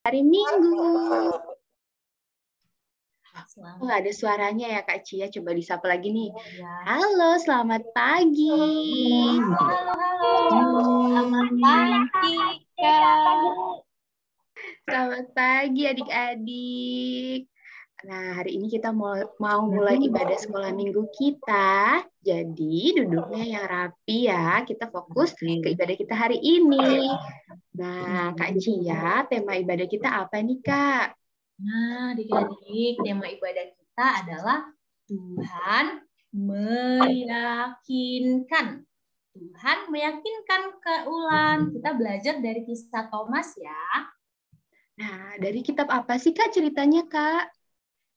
Hari Minggu. Oh, nggak ada suaranya ya Kak Cia. Coba disapa lagi nih. Halo, selamat pagi. Halo. Selamat pagi, Kak. Selamat pagi adik-adik. Nah, hari ini kita mau mulai ibadah sekolah minggu kita. Jadi duduknya yang rapi ya. Kita fokus ke ibadah kita hari ini. Nah, Kak Cia, tema ibadah kita apa nih, Kak? Nah, adik-adik, tema ibadah kita adalah Tuhan meyakinkan. Tuhan meyakinkan Kak Ulan. Kita belajar dari kisah Thomas ya. Nah, dari kitab apa sih Kak ceritanya, Kak?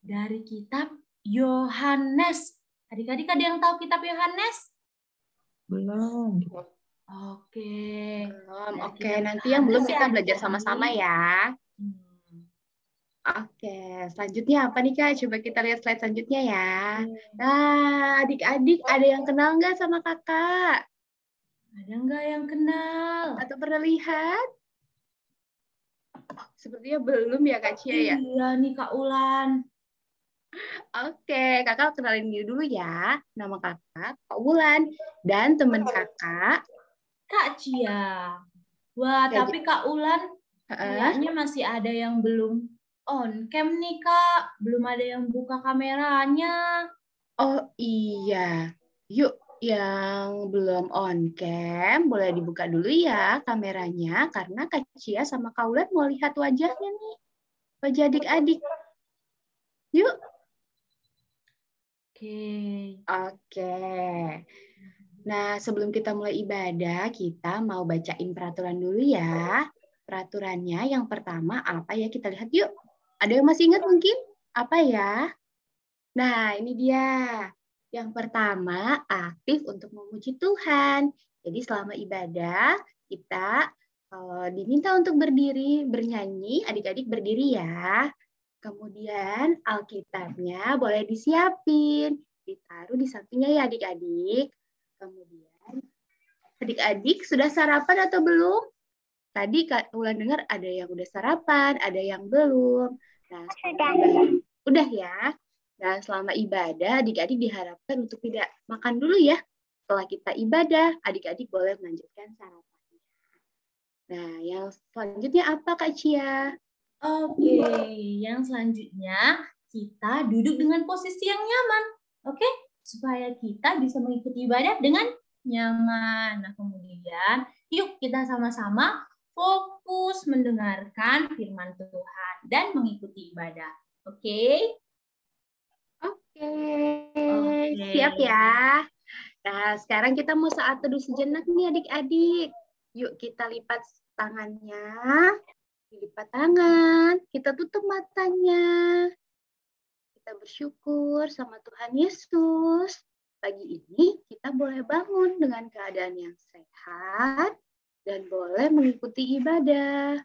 Dari kitab Yohanes. Adik-adik ada yang tahu kitab Yohanes? Belum. Oke. Belum. Oke, nanti yang belum kita belajar sama-sama ya. Oke, selanjutnya apa nih Kak? Coba kita lihat slide selanjutnya ya. Nah, adik-adik ada yang kenal nggak sama kakak? Ada nggak yang kenal? Atau pernah lihat? Sepertinya belum ya Kak Cia ya? Iya nih Kak Ulan. Oke, kakak kenalin diri dulu ya. Nama kakak Kak Wulan dan teman kakak Kak Cia. Wah, tapi Kak Ulan kayaknya masih ada yang belum on cam nih Kak. Belum ada yang buka kameranya. Oh iya. Yuk, yang belum on cam boleh dibuka dulu ya kameranya karena Kak Cia sama Kak Wulan mau lihat wajahnya nih. Wajah adik-adik. Yuk. Oke. Nah, sebelum kita mulai ibadah, kita mau bacain peraturan dulu ya. Peraturannya yang pertama apa ya? Kita lihat yuk. Ada yang masih ingat mungkin? Apa ya? Nah, ini dia. Yang pertama, aktif untuk memuji Tuhan. Jadi selama ibadah, kita diminta untuk berdiri, bernyanyi. Adik-adik berdiri ya. Kemudian Alkitabnya boleh disiapin. Ditaruh di sampingnya ya adik-adik. Kemudian, adik-adik sudah sarapan atau belum? Tadi Kak Ulan dengar ada yang udah sarapan, ada yang belum. Nah, udah ya. Dan selama ibadah, adik-adik diharapkan untuk tidak makan dulu ya. Setelah kita ibadah, adik-adik boleh melanjutkan sarapannya. Nah, yang selanjutnya apa Kak Cia? Oke, yang selanjutnya kita duduk dengan posisi yang nyaman. Oke, supaya kita bisa mengikuti ibadah dengan nyaman. Nah, kemudian yuk kita sama-sama fokus mendengarkan firman Tuhan dan mengikuti ibadah. Oke? Oke. Siap ya. Nah, sekarang kita mau saat teduh sejenak nih adik-adik. Yuk kita lipat tangannya. Lipat tangan. Kita tutup matanya. Kita bersyukur sama Tuhan Yesus. Pagi ini kita boleh bangun dengan keadaan yang sehat dan boleh mengikuti ibadah.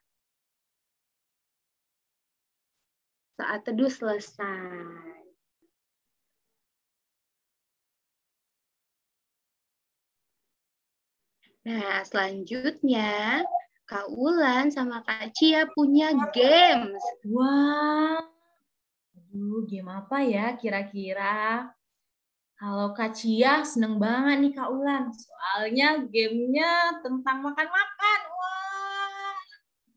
Saat teduh selesai. Nah, selanjutnya Kak Ulan sama Kak Cia punya games. Wah, aduh, game apa ya kira-kira? Kalau Kak Cia seneng banget nih Kak Ulan. Soalnya gamenya tentang makan-makan. Wah,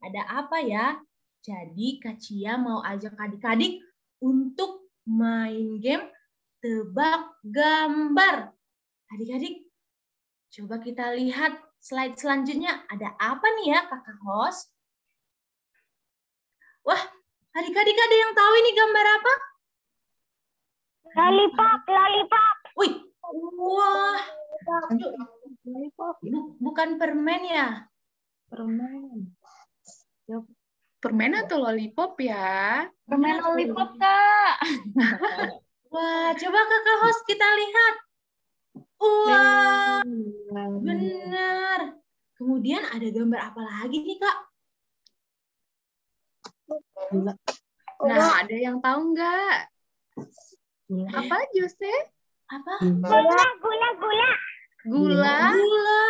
ada apa ya? Jadi Kak Cia mau ajak adik-adik untuk main game tebak gambar. Adik-adik, coba kita lihat slide selanjutnya. Ada apa nih ya Kakak host? Wah, adik-adik ada yang tahu ini gambar apa? Lollipop, lollipop. Wih, wah. Bukan permen ya? Permen. Permen atau lollipop ya? Permen lollipop, Kak. Wah, coba Kakak host kita lihat. Wah, benar. Kemudian ada gambar apa lagi nih, Kak? Nah, ada yang tahu nggak? Apa, Jose? Apa? Gula, gula, gula. Gula. Gula.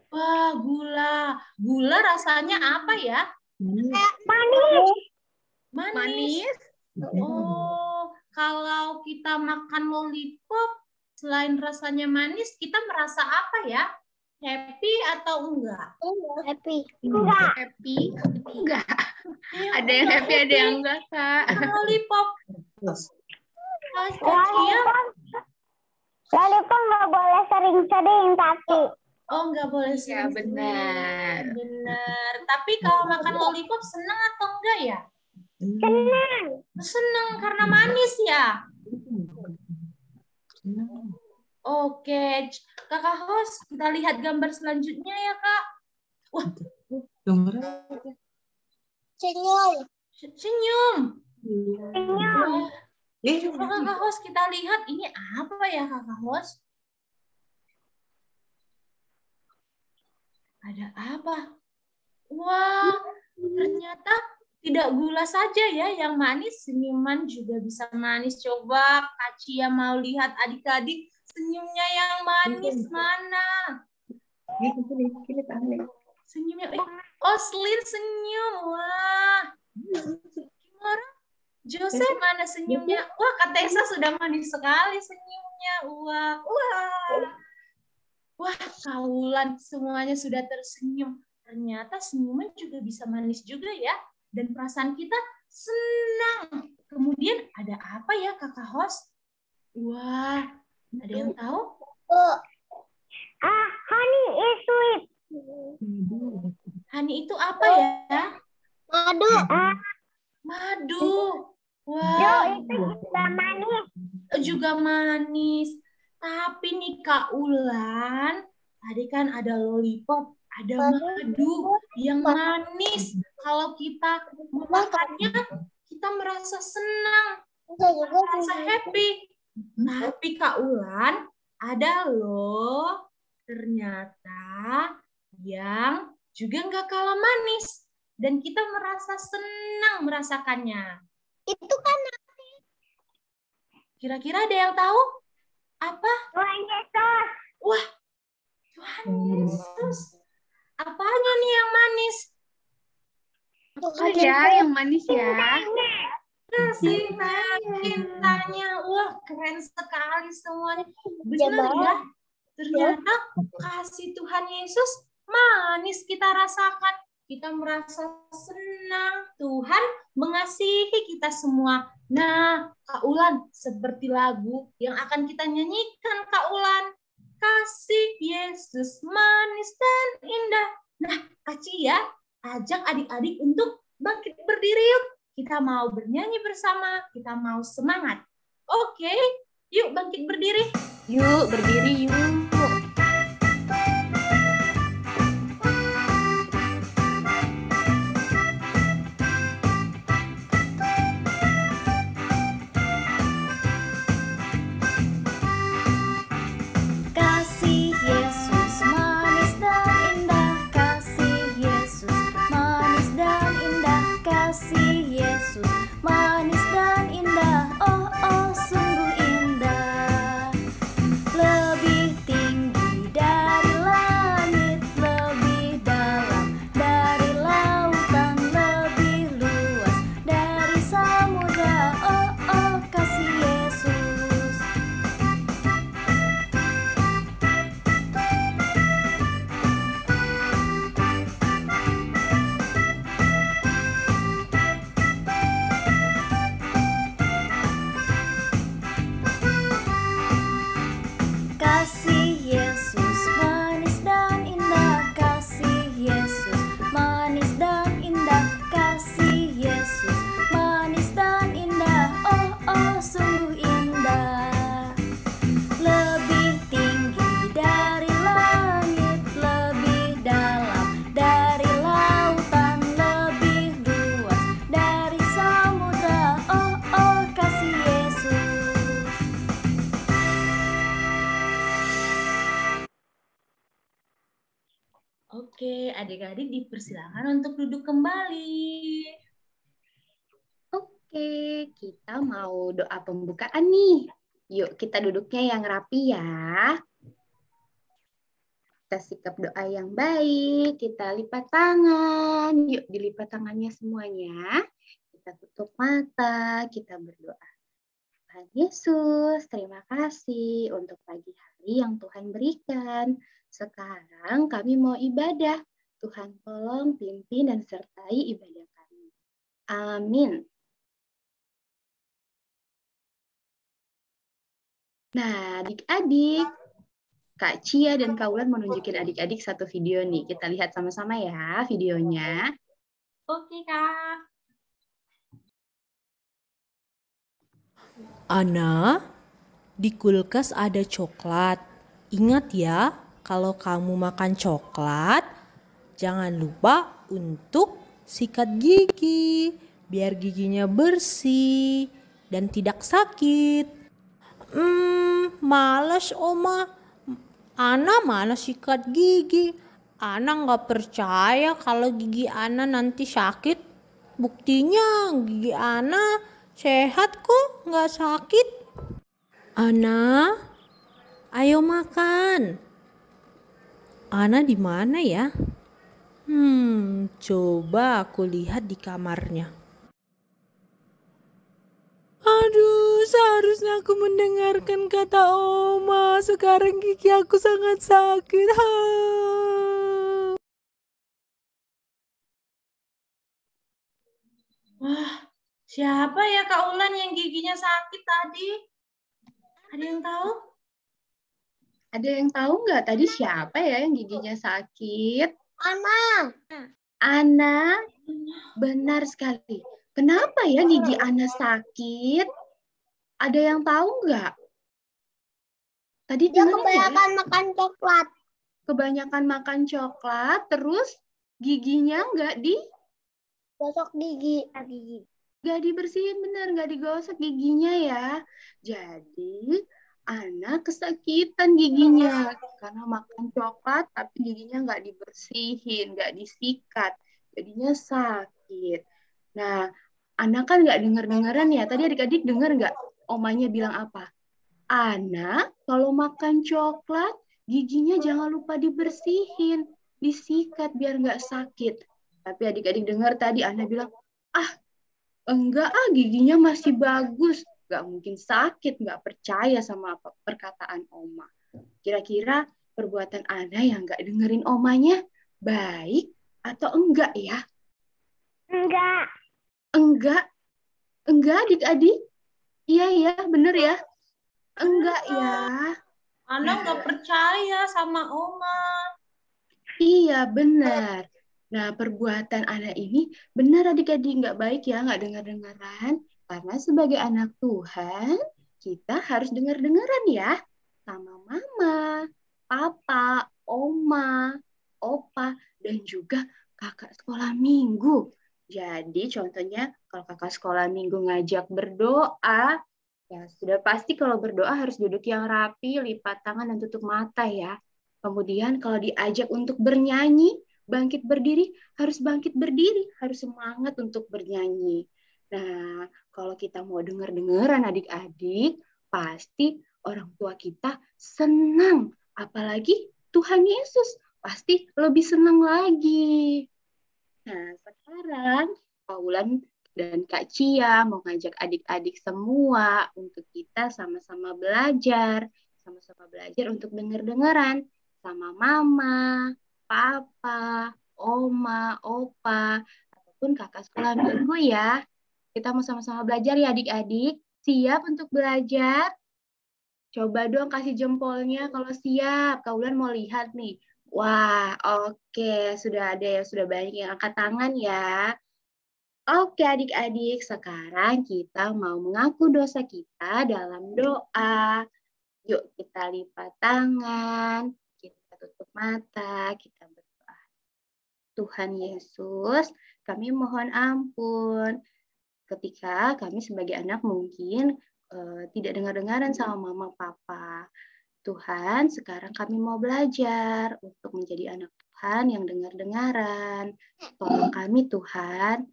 Wah, gula. Gula rasanya apa ya? Manis. Manis. Oh, kalau kita makan lollipop, selain rasanya manis, kita merasa apa ya? Happy atau enggak? Happy. Happy? Enggak. Yang Ada yang happy, ada yang enggak, Kak. lollipop. Kacia. Lollipop nggak boleh sering-sering tapi. Oh, enggak boleh Iya, sering-sering. benar. Benar. Tapi kalau makan lollipop senang atau enggak ya? Senang. Senang karena manis ya. Oke, Kakak host, kita lihat gambar selanjutnya ya, Kak. Wah, Senyum. senyum. Senyum. Wah, coba Kakak host kita lihat ini apa ya, Kakak host? Ada apa? Wah, ternyata tidak gula saja ya yang manis, senyuman juga bisa manis. Coba Kacia mau lihat adik-adik senyumnya yang manis mana? Senyumnya, oh Selin senyum, wah. Gimana? Jose mana senyumnya? Wah, Kak Tessa sudah manis sekali senyumnya. Wah, wah. Wah, Kaulan semuanya sudah tersenyum. Ternyata senyuman juga bisa manis juga ya. Dan perasaan kita senang. Kemudian ada apa ya Kakak host? Wah, ada yang tahu? Honey is sweet. Honey itu apa ya? Madu. Madu. Wah, Itu juga manis. juga manis. Tapi nih Kak Ulan, tadi kan ada lollipop, ada madu yang manis. Kalau kita memakannya, kita merasa senang, merasa happy. Tapi Kak Ulan, ada loh ternyata yang juga nggak kalah manis. Dan kita merasa senang merasakannya. Itu kan Kira-kira ada yang tahu? Apa? Tuhan Yesus. Wah, Tuhan Yesus. Apanya nih yang manis? Apa ya yang manis ya? Kasihnya, cintanya. Wah, keren sekali semuanya. Benar ya? Ternyata kasih Tuhan Yesus manis kita rasakan. Kita merasa senang. Tuhan mengasihi kita semua. Nah, Kak Ulan, seperti lagu yang akan kita nyanyikan, Kak Ulan. Kasih Yesus manis dan indah. Nah, Kak Cia, ajak adik-adik untuk bangkit berdiri yuk. Kita mau bernyanyi bersama, kita mau semangat. Oke, yuk bangkit berdiri. Yuk, berdiri yuk. Kasih Yesus manis dan indah, kasih Yesus manis dan indah, kasih Yesus manis dan indah, oh oh sungguh indah. Lebih tinggi dari langit, lebih dalam dari lautan, lebih luas dari samudra, oh oh kasih Yesus. Kasih Yesus manis dan indah, kasih Yesus manis dan indah, kasih Yesus manis dan indah, oh oh sungguh indah. Lebih tinggi dari langit, lebih dalam dari lautan, lebih luas dari samudra, oh oh kasih Yesus. Oke, adik-adik dipersilakan untuk duduk kembali. Oke, kita mau doa pembukaan nih. Yuk, kita duduknya yang rapi ya. Kita sikap doa yang baik, kita lipat tangan. Yuk, dilipat tangannya semuanya. Kita tutup mata, kita berdoa. Tuhan Yesus, terima kasih untuk pagi hari yang Tuhan berikan. Sekarang kami mau ibadah. Tuhan tolong pimpin dan sertai ibadah kami. Amin. Nah, adik-adik, Kak Cia dan Kak Wulan mau nunjukin adik-adik satu video nih. Kita lihat sama-sama ya videonya. Oke, Kak. Ana, di kulkas ada coklat. Ingat ya, kalau kamu makan coklat, jangan lupa untuk sikat gigi, biar giginya bersih dan tidak sakit. Males Oma. Ana mana sikat gigi. Ana nggak percaya kalau gigi Ana nanti sakit. Buktinya gigi Ana sehat kok, nggak sakit. Ana, ayo makan. Ana di mana ya? Coba aku lihat di kamarnya. Aduh, seharusnya aku mendengarkan kata Oma. Sekarang gigi aku sangat sakit. Wah, siapa ya Kak Ulan yang giginya sakit tadi? Ada yang tahu? Ada yang tahu nggak tadi siapa ya yang giginya sakit? Ana. Ana, benar sekali. Kenapa ya gigi Ana sakit? Ada yang tahu nggak? Tadi Dia dengerin nggak ya? kebanyakan makan coklat. Kebanyakan makan coklat, terus giginya nggak Gosok gigi. nggak dibersihin, bener nggak digosok giginya ya. Jadi Ana kesakitan giginya karena makan coklat tapi giginya nggak dibersihin, nggak disikat, jadinya sakit. Nah, Ana kan nggak denger-dengeran ya. Tadi adik-adik denger nggak omanya bilang apa? Ana kalau makan coklat giginya jangan lupa dibersihin, disikat biar nggak sakit. Tapi adik-adik dengar tadi Ana bilang, enggak giginya masih bagus. Nggak mungkin sakit, nggak percaya sama perkataan Oma. Kira-kira perbuatan Ana yang nggak dengerin omanya baik atau enggak ya? Enggak. Enggak adik-adik? Iya, bener ya? Enggak ya? Ana nggak percaya sama Oma. Iya, benar. Nah, perbuatan anak ini benar adik-adik nggak baik ya, nggak dengar-dengaran. Karena sebagai anak Tuhan, kita harus dengar-dengaran ya. Sama mama, papa, oma, opa, dan juga kakak sekolah minggu. Jadi contohnya kalau kakak sekolah minggu ngajak berdoa, ya sudah pasti kalau berdoa harus duduk yang rapi, lipat tangan dan tutup mata ya. Kemudian kalau diajak untuk bernyanyi, bangkit berdiri, harus bangkit berdiri, harus semangat untuk bernyanyi. Nah, kalau kita mau dengar-dengaran adik-adik, pasti orang tua kita senang. Apalagi Tuhan Yesus, pasti lebih senang lagi. Nah, sekarang Kak Wulan dan Kak Cia mau ngajak adik-adik semua untuk kita sama-sama belajar untuk dengar-dengaran sama mama, papa, oma, opa, ataupun kakak sekolah minggu ya. Kita mau sama-sama belajar ya adik-adik. Siap untuk belajar? Coba dong kasih jempolnya kalau siap. Kak Wulan mau lihat nih. Wah, oke. Sudah ada ya, sudah banyak yang angkat tangan ya. Oke adik-adik, sekarang kita mau mengaku dosa kita dalam doa. Yuk kita lipat tangan, kita tutup mata, kita berdoa. Tuhan Yesus, kami mohon ampun. Ketika kami sebagai anak mungkin tidak dengar-dengaran sama mama papa. Tuhan, sekarang kami mau belajar untuk menjadi anak Tuhan yang dengar-dengaran. Tolong kami Tuhan.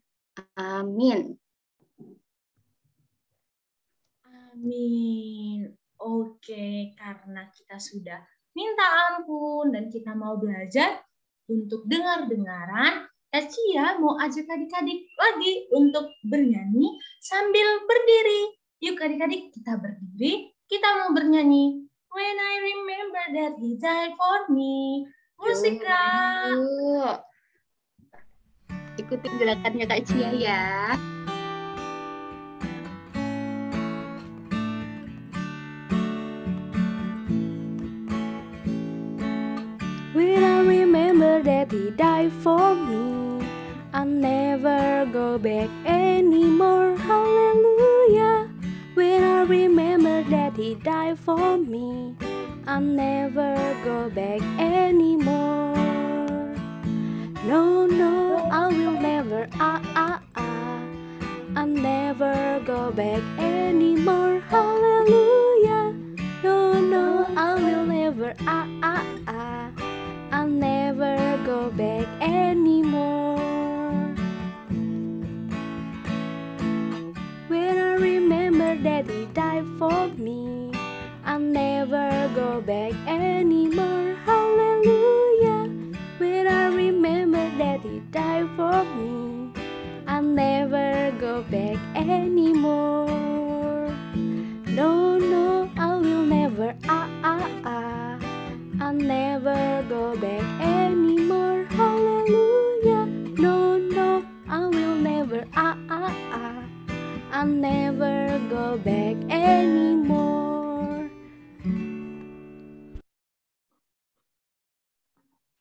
Amin. Amin. Oke, karena kita sudah minta ampun, dan kita mau belajar untuk dengar-dengaran. Cia mau ajak adik-adik lagi untuk bernyanyi sambil berdiri. Yuk adik-adik, kita berdiri, kita mau bernyanyi. When I remember that he died for me. Musik, Kak. Yuk. Ikutin gerakannya Kak Cia ya. When I remember that he died for me, I'll never go back anymore. Hallelujah. When I remember that he died for me, I'll never go back anymore. No, I will never, I'll never go back anymore. Hallelujah. No, I will never, I'll never go back anymore. When I remember that he died for me, I'll never go back anymore. Hallelujah. When I remember that he died for me, I'll never go back anymore. No, I will never, I'll never go back anymore. Hallelujah. No, I will never, I'll never go back anymore.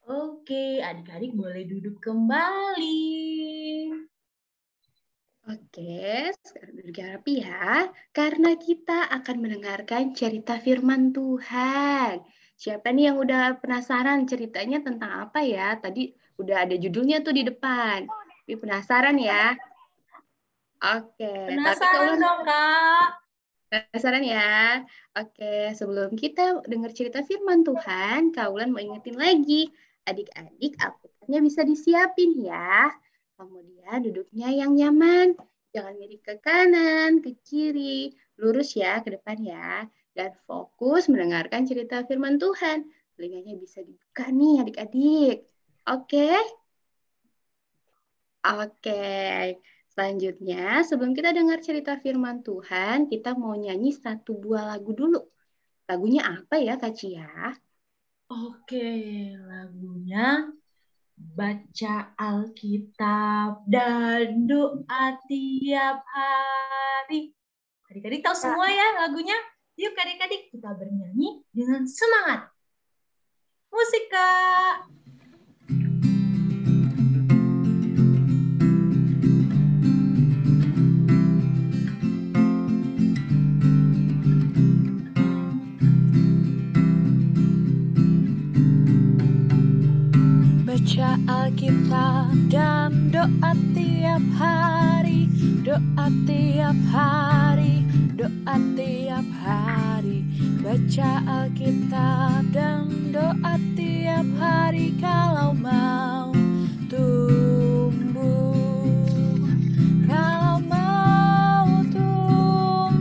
Oke, adik-adik boleh duduk kembali. Oke, sekarang duduk yang rapi ya. Karena kita akan mendengarkan cerita firman Tuhan. Siapa nih yang udah penasaran ceritanya tentang apa ya? Tadi udah ada judulnya tuh di depan. Tapi penasaran ya? Oke. Penasaran dong, Kak? Penasaran ya? Oke, sebelum kita dengar cerita firman Tuhan, Kak Ulan mau ingetin lagi. Adik-adik, Alkitabnya bisa disiapin ya. Kemudian duduknya yang nyaman. Jangan miring ke kanan, ke kiri. Lurus ya ke depan ya. Dan fokus mendengarkan cerita firman Tuhan. Telinganya bisa dibuka nih adik-adik. Oke? Oke. Selanjutnya, sebelum kita dengar cerita firman Tuhan, kita mau nyanyi satu buah lagu dulu. Lagunya apa ya, Kak Cia? Oke, lagunya baca Alkitab dan doa tiap hari. Adik-adik tahu semua ya lagunya? Yuk adik-adik kita bernyanyi dengan semangat. Musik, Kak. Baca Alkitab dan doa tiap hari, doa tiap hari, doa tiap hari. Baca Alkitab dan doa tiap hari kalau mau tumbuh, kalau mau tumbuh,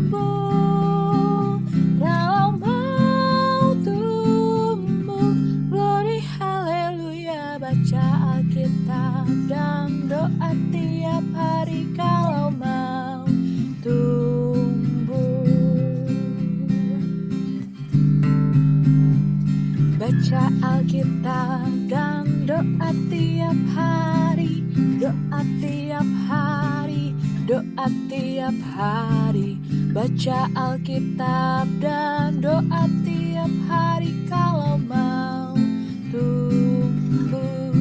kalau mau tumbuh. Glory haleluya. Baca Alkitab dan doa tiap hari kalau mau tumbuh. Baca Alkitab dan doa tiap hari, doa tiap hari, doa tiap hari. Baca Alkitab dan doa tiap hari kalau mau tumbuh,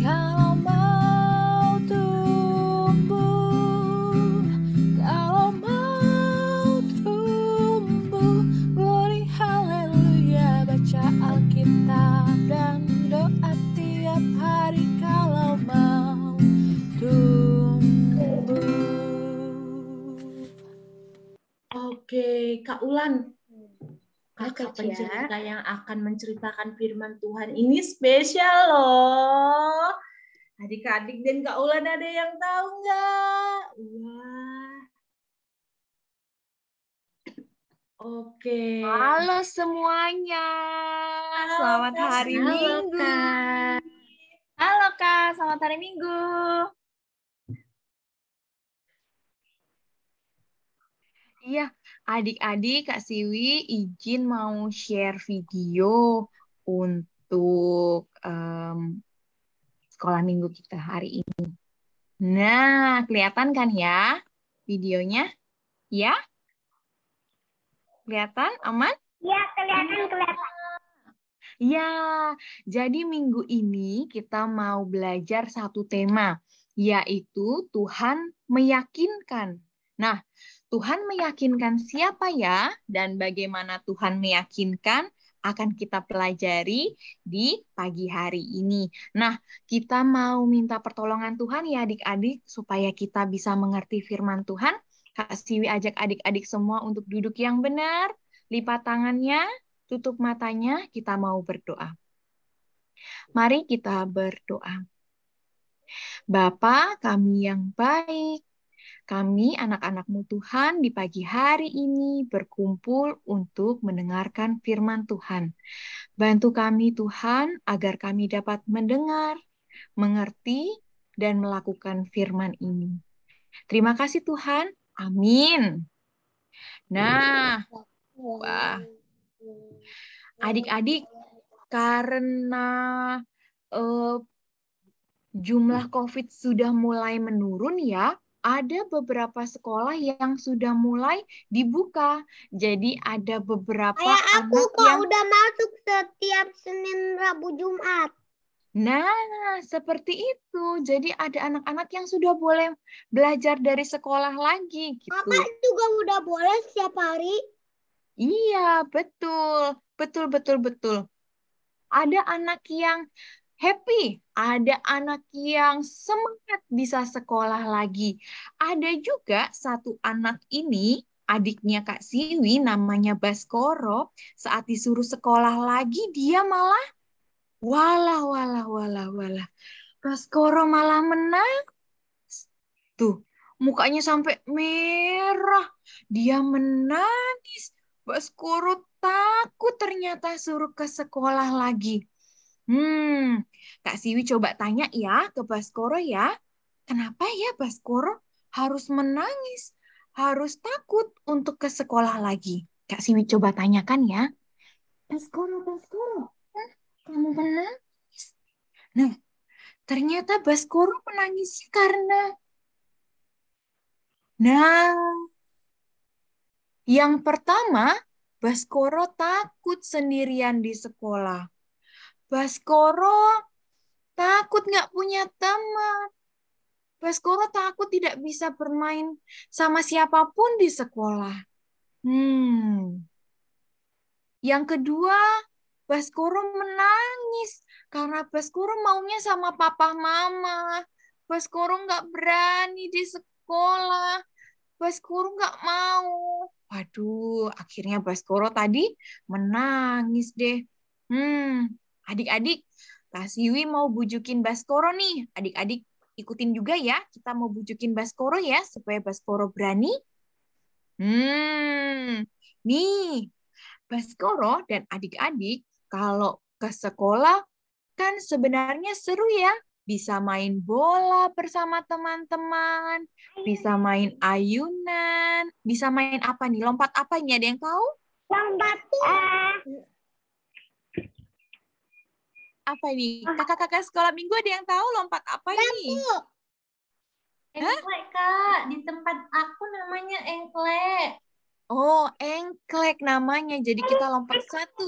kalau mau tumbuh, kalau mau tumbuh. Glory haleluya. Baca Alkitab dan doa tiap hari kalau mau tumbuh. Oke, Kak Ulan. Kakak Kak Cia. pencerita yang akan menceritakan firman Tuhan ini spesial loh. Adik-adik dan Kak Ulan ada yang tahu nggak? Wah. Oke. Halo semuanya. Selamat Kak hari Siwi. Minggu. Halo Kak, selamat hari Minggu. Iya, adik-adik Kak Siwi izin mau share video untuk sekolah minggu kita hari ini. Nah, kelihatan kan ya videonya? Ya? Kelihatan? Aman? Ya, kelihatan. Ya, jadi minggu ini kita mau belajar satu tema, yaitu Tuhan meyakinkan. Nah, Tuhan meyakinkan siapa ya? Dan bagaimana Tuhan meyakinkan akan kita pelajari di pagi hari ini. Nah, kita mau minta pertolongan Tuhan ya adik-adik, supaya kita bisa mengerti firman Tuhan. Kak Siwi ajak adik-adik semua untuk duduk yang benar, lipat tangannya, tutup matanya, kita mau berdoa. Mari kita berdoa. Bapa kami yang baik, kami anak-anak-Mu Tuhan di pagi hari ini berkumpul untuk mendengarkan firman Tuhan. Bantu kami Tuhan agar kami dapat mendengar, mengerti, dan melakukan firman ini. Terima kasih Tuhan. Amin. Nah, wah. Adik-adik, karena jumlah COVID sudah mulai menurun ya, ada beberapa sekolah yang sudah mulai dibuka. Jadi ada beberapa Kayak aku anak kok yang... udah masuk setiap Senin, Rabu, Jumat. Nah, seperti itu. Jadi ada anak-anak yang sudah boleh belajar dari sekolah lagi gitu. Kakak juga udah boleh setiap hari. Iya, betul. Betul. Ada anak yang happy, ada anak yang semangat bisa sekolah lagi. Ada juga satu anak ini, adiknya Kak Siwi, namanya Baskoro, saat disuruh sekolah lagi, dia malah walah. Baskoro malah menangis. Tuh, mukanya sampai merah. Dia menangis. Baskoro takut ternyata suruh ke sekolah lagi. Kak Siwi coba tanya ya ke Baskoro ya. Kenapa ya Baskoro harus menangis? Harus takut untuk ke sekolah lagi? Kak Siwi coba tanyakan ya. Baskoro, kamu menangis? Nah, ternyata Baskoro menangisnya karena... Nah, yang pertama, Baskoro takut sendirian di sekolah. Baskoro takut nggak punya teman. Baskoro takut tidak bisa bermain sama siapapun di sekolah. Yang kedua, Baskoro menangis karena Baskoro maunya sama papa mama. Baskoro nggak berani di sekolah. Baskoro nggak mau. Waduh, akhirnya Baskoro tadi menangis deh. Adik-adik, Kak Siwi mau bujukin Baskoro nih. Adik-adik ikutin juga ya. Kita mau bujukin Baskoro ya, supaya Baskoro berani. Nih, Baskoro dan adik-adik kalau ke sekolah kan sebenarnya seru ya. Bisa main bola bersama teman-teman, bisa main ayunan, bisa main apa nih? Lompat apa nih? Ada yang tahu? Lompat apa ini? Kakak-kakak sekolah minggu ada yang tahu lompat apa ini? Engklek, Kak. Di tempat aku namanya engklek. Oh, engklek namanya. Jadi kita lompat 1,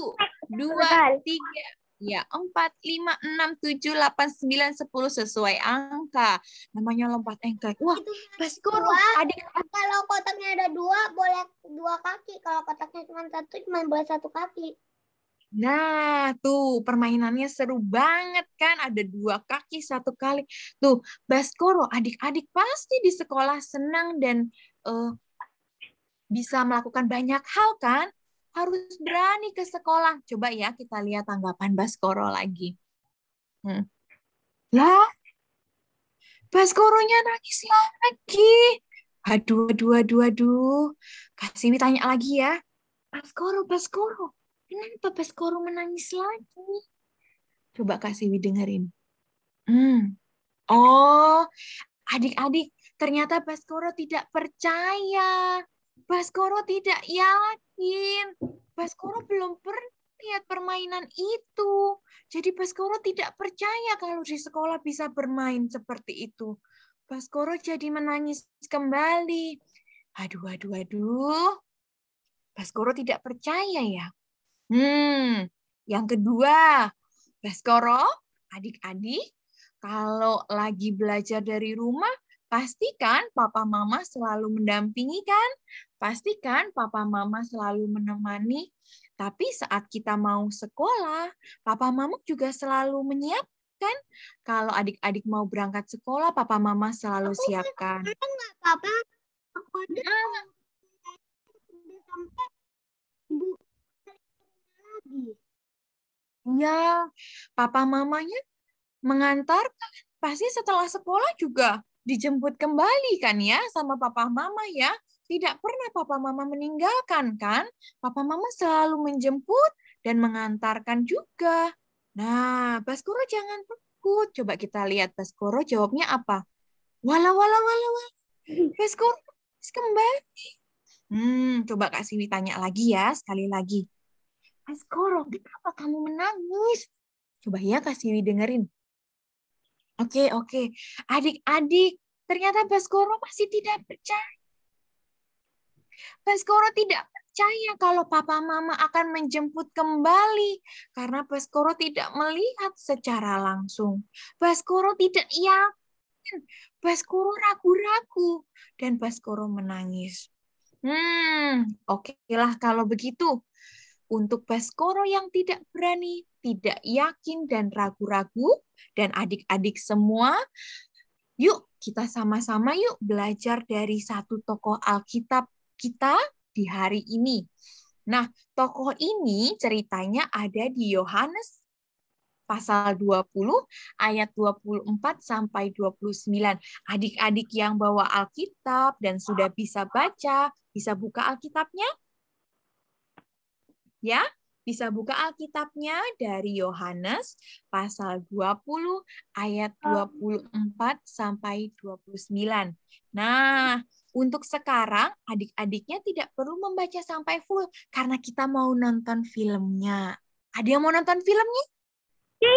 2, 3, ya 4, 5, 6, 7, 8, 9, 10 sesuai angka. Namanya lompat engklek. Wah, Baskoro. Adik. Kalau kotaknya ada 2, boleh 2 kaki. Kalau kotaknya cuma 1, cuma boleh 1 kaki. Nah, tuh permainannya seru banget kan? Ada 2 kaki 1 kali. Tuh, Baskoro, adik-adik pasti di sekolah senang dan bisa melakukan banyak hal kan? Harus berani ke sekolah. Coba ya kita lihat tanggapan Baskoro lagi. Lah, Baskoronya nangis lagi. Aduh. Kak Siwi tanya lagi ya. Baskoro. Kenapa Baskoro menangis lagi? Coba Kak Siwi dengerin. Oh, adik-adik, ternyata Baskoro tidak percaya. Baskoro tidak yakin. Baskoro belum pernah lihat permainan itu. Jadi Baskoro tidak percaya kalau di sekolah bisa bermain seperti itu. Baskoro jadi menangis kembali. Aduh. Baskoro tidak percaya ya. Yang kedua, Baskoro, adik-adik, kalau lagi belajar dari rumah, pastikan papa mama selalu mendampingi kan? Pastikan papa mama selalu menemani. Tapi saat kita mau sekolah, papa mama juga selalu menyiapkan. Kalau adik-adik mau berangkat sekolah, papa mama selalu siapkan. Enggak apa-apa. Aku ada sampai ibu lagi. Ya, papa mamanya mengantarkan. Pasti setelah sekolah juga dijemput kembali kan ya sama papa mama ya. Tidak pernah papa mama meninggalkan kan? Papa mama selalu menjemput dan mengantarkan juga. Nah, Baskoro jangan takut. Coba kita lihat Baskoro jawabnya apa? Wala. Baskoro kembali. Coba Kak Siwi tanya lagi ya, sekali lagi. Baskoro, kenapa kamu menangis? Coba ya Kak Siwi dengerin. Oke. Adik-adik, ternyata Baskoro masih tidak percaya. Baskoro tidak percaya kalau papa mama akan menjemput kembali karena Baskoro tidak melihat secara langsung. Baskoro tidak yakin. Baskoro ragu-ragu dan Baskoro menangis. Oke lah kalau begitu. Untuk Baskoro yang tidak berani, tidak yakin, dan ragu-ragu, dan adik-adik semua, yuk kita sama-sama yuk belajar dari satu tokoh Alkitab kita di hari ini. Nah, tokoh ini ceritanya ada di Yohanes pasal 20 ayat 24 sampai 29. Adik-adik yang bawa Alkitab dan sudah bisa baca, bisa buka Alkitabnya? Ya, bisa buka Alkitabnya dari Yohanes pasal 20 ayat 24 sampai 29. Nah, untuk sekarang adik-adiknya tidak perlu membaca sampai full karena kita mau nonton filmnya. Ada yang mau nonton filmnya? Ya.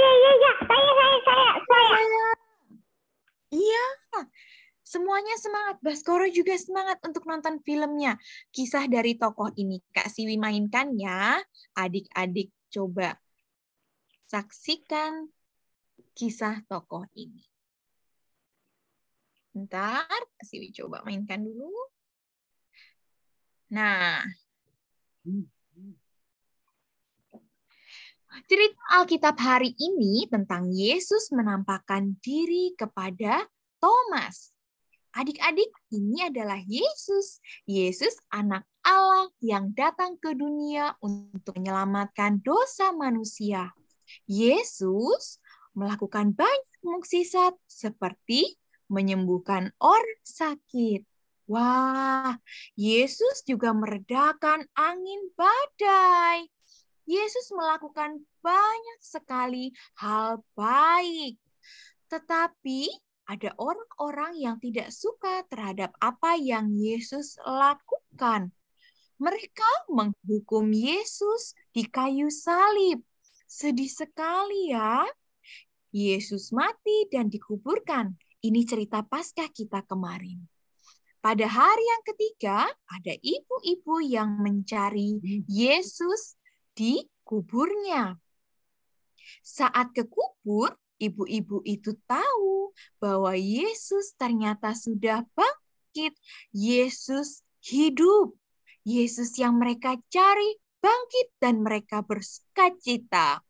Saya. Iya. Semuanya semangat. Baskoro juga semangat untuk nonton filmnya. Kisah dari tokoh ini Kak Siwi mainkan ya. Adik-adik coba saksikan kisah tokoh ini. Bentar, Kak Siwi coba mainkan dulu. Nah, cerita Alkitab hari ini tentang Yesus menampakkan diri kepada Thomas. Adik-adik, ini adalah Yesus. Yesus anak Allah yang datang ke dunia untuk menyelamatkan dosa manusia. Yesus melakukan banyak mukjizat seperti menyembuhkan orang sakit. Wah, Yesus juga meredakan angin badai. Yesus melakukan banyak sekali hal baik. Tetapi ada orang-orang yang tidak suka terhadap apa yang Yesus lakukan. Mereka menghukum Yesus di kayu salib. Sedih sekali ya. Yesus mati dan dikuburkan. Ini cerita Paskah kita kemarin. Pada hari yang ketiga, ada ibu-ibu yang mencari Yesus di kuburnya. Saat ke kubur, ibu-ibu itu tahu bahwa Yesus ternyata sudah bangkit. Yesus hidup. Yesus yang mereka cari bangkit dan mereka bersukacita.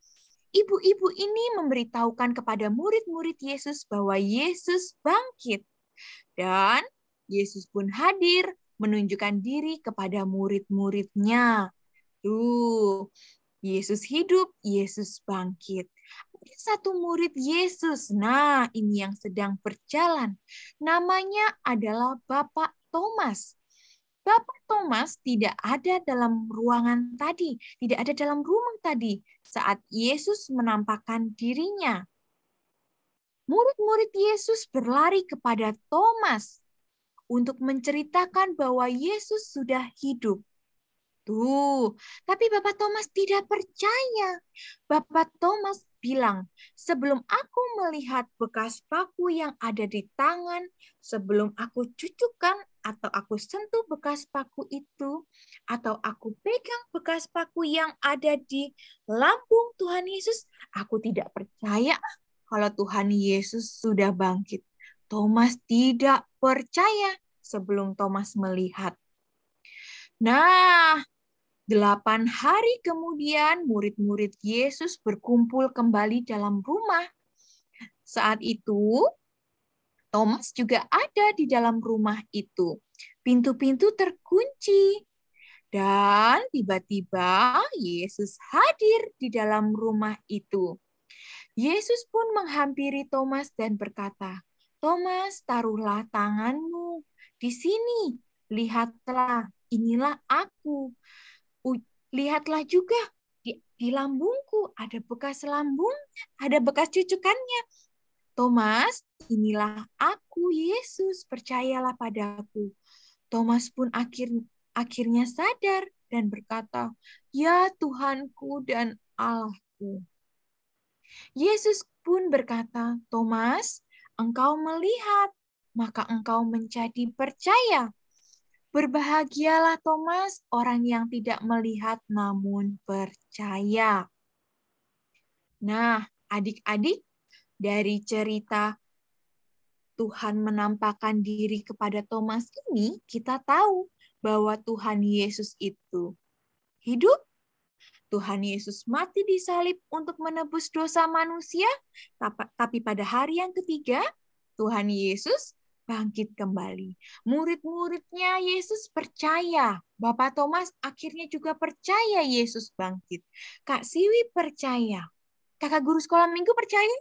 Ibu-ibu ini memberitahukan kepada murid-murid Yesus bahwa Yesus bangkit. Dan Yesus pun hadir menunjukkan diri kepada murid-muridnya. Tuh, Yesus hidup, Yesus bangkit. Ada satu murid Yesus. Nah, ini yang sedang berjalan. Namanya adalah Bapak Thomas. Bapak Thomas tidak ada dalam ruangan tadi, tidak ada dalam rumah tadi saat Yesus menampakkan dirinya. Murid-murid Yesus berlari kepada Thomas untuk menceritakan bahwa Yesus sudah hidup. Tuh, tapi Bapak Thomas tidak percaya. Bapak Thomas bilang, sebelum aku melihat bekas paku yang ada di tangan, sebelum aku cucukkan atau aku sentuh bekas paku itu, atau aku pegang bekas paku yang ada di lambung Tuhan Yesus, aku tidak percaya kalau Tuhan Yesus sudah bangkit. Thomas tidak percaya sebelum Thomas melihat. Nah, 8 hari kemudian murid-murid Yesus berkumpul kembali dalam rumah. Saat itu, Thomas juga ada di dalam rumah itu. Pintu-pintu terkunci. Dan tiba-tiba Yesus hadir di dalam rumah itu. Yesus pun menghampiri Thomas dan berkata, Thomas, taruhlah tanganmu di sini. Lihatlah, inilah aku. Lihatlah juga di lambungku, ada bekas lambung, ada bekas cucukannya. Thomas, inilah aku, Yesus, percayalah padaku. Thomas pun akhirnya sadar dan berkata, ya Tuhanku dan Allahku. Yesus pun berkata, Thomas, engkau melihat, maka engkau menjadi percaya. Berbahagialah Thomas, orang yang tidak melihat namun percaya. Nah, adik-adik, dari cerita Tuhan menampakkan diri kepada Thomas ini, kita tahu bahwa Tuhan Yesus itu hidup. Tuhan Yesus mati di salib untuk menebus dosa manusia, tapi pada hari yang ketiga, Tuhan Yesus bangkit kembali. Murid-muridnya Yesus percaya. Bapak Thomas akhirnya juga percaya Yesus bangkit. Kak Siwi percaya. Kakak guru sekolah minggu percaya?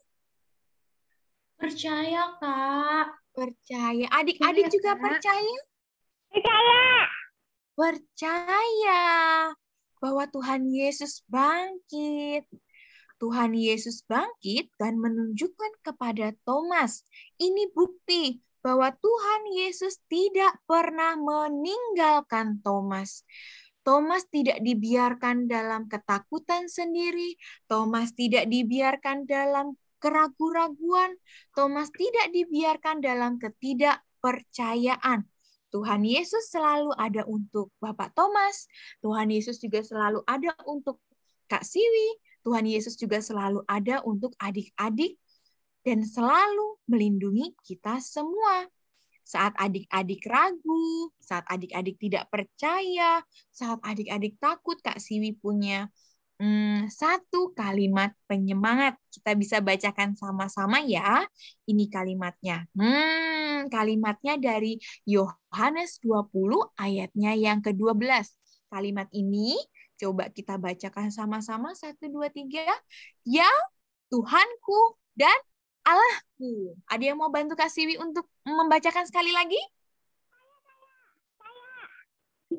Percaya, Kak. Percaya. Adik-adik juga percaya? Percaya. Percaya bahwa Tuhan Yesus bangkit. Tuhan Yesus bangkit dan menunjukkan kepada Thomas. Ini bukti bahwa Tuhan Yesus tidak pernah meninggalkan Thomas. Thomas tidak dibiarkan dalam ketakutan sendiri. Thomas tidak dibiarkan dalam keraguan-raguan. Thomas tidak dibiarkan dalam ketidakpercayaan. Tuhan Yesus selalu ada untuk Bapak Thomas. Tuhan Yesus juga selalu ada untuk Kak Siwi. Tuhan Yesus juga selalu ada untuk adik-adik dan selalu melindungi kita semua. Saat adik-adik ragu, saat adik-adik tidak percaya, saat adik-adik takut, Kak Siwi punya satu kalimat penyemangat. Kita bisa bacakan sama-sama ya. Ini kalimatnya. Kalimatnya dari Yohanes 20 ayatnya yang ke-12. Kalimat ini coba kita bacakan sama-sama. 1, 2, 3. Ya Tuhanku dan Allahku. Ada yang mau bantu Kak Siwi untuk membacakan sekali lagi?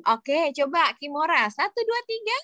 Oke, coba Kimora. 1, 2, 3.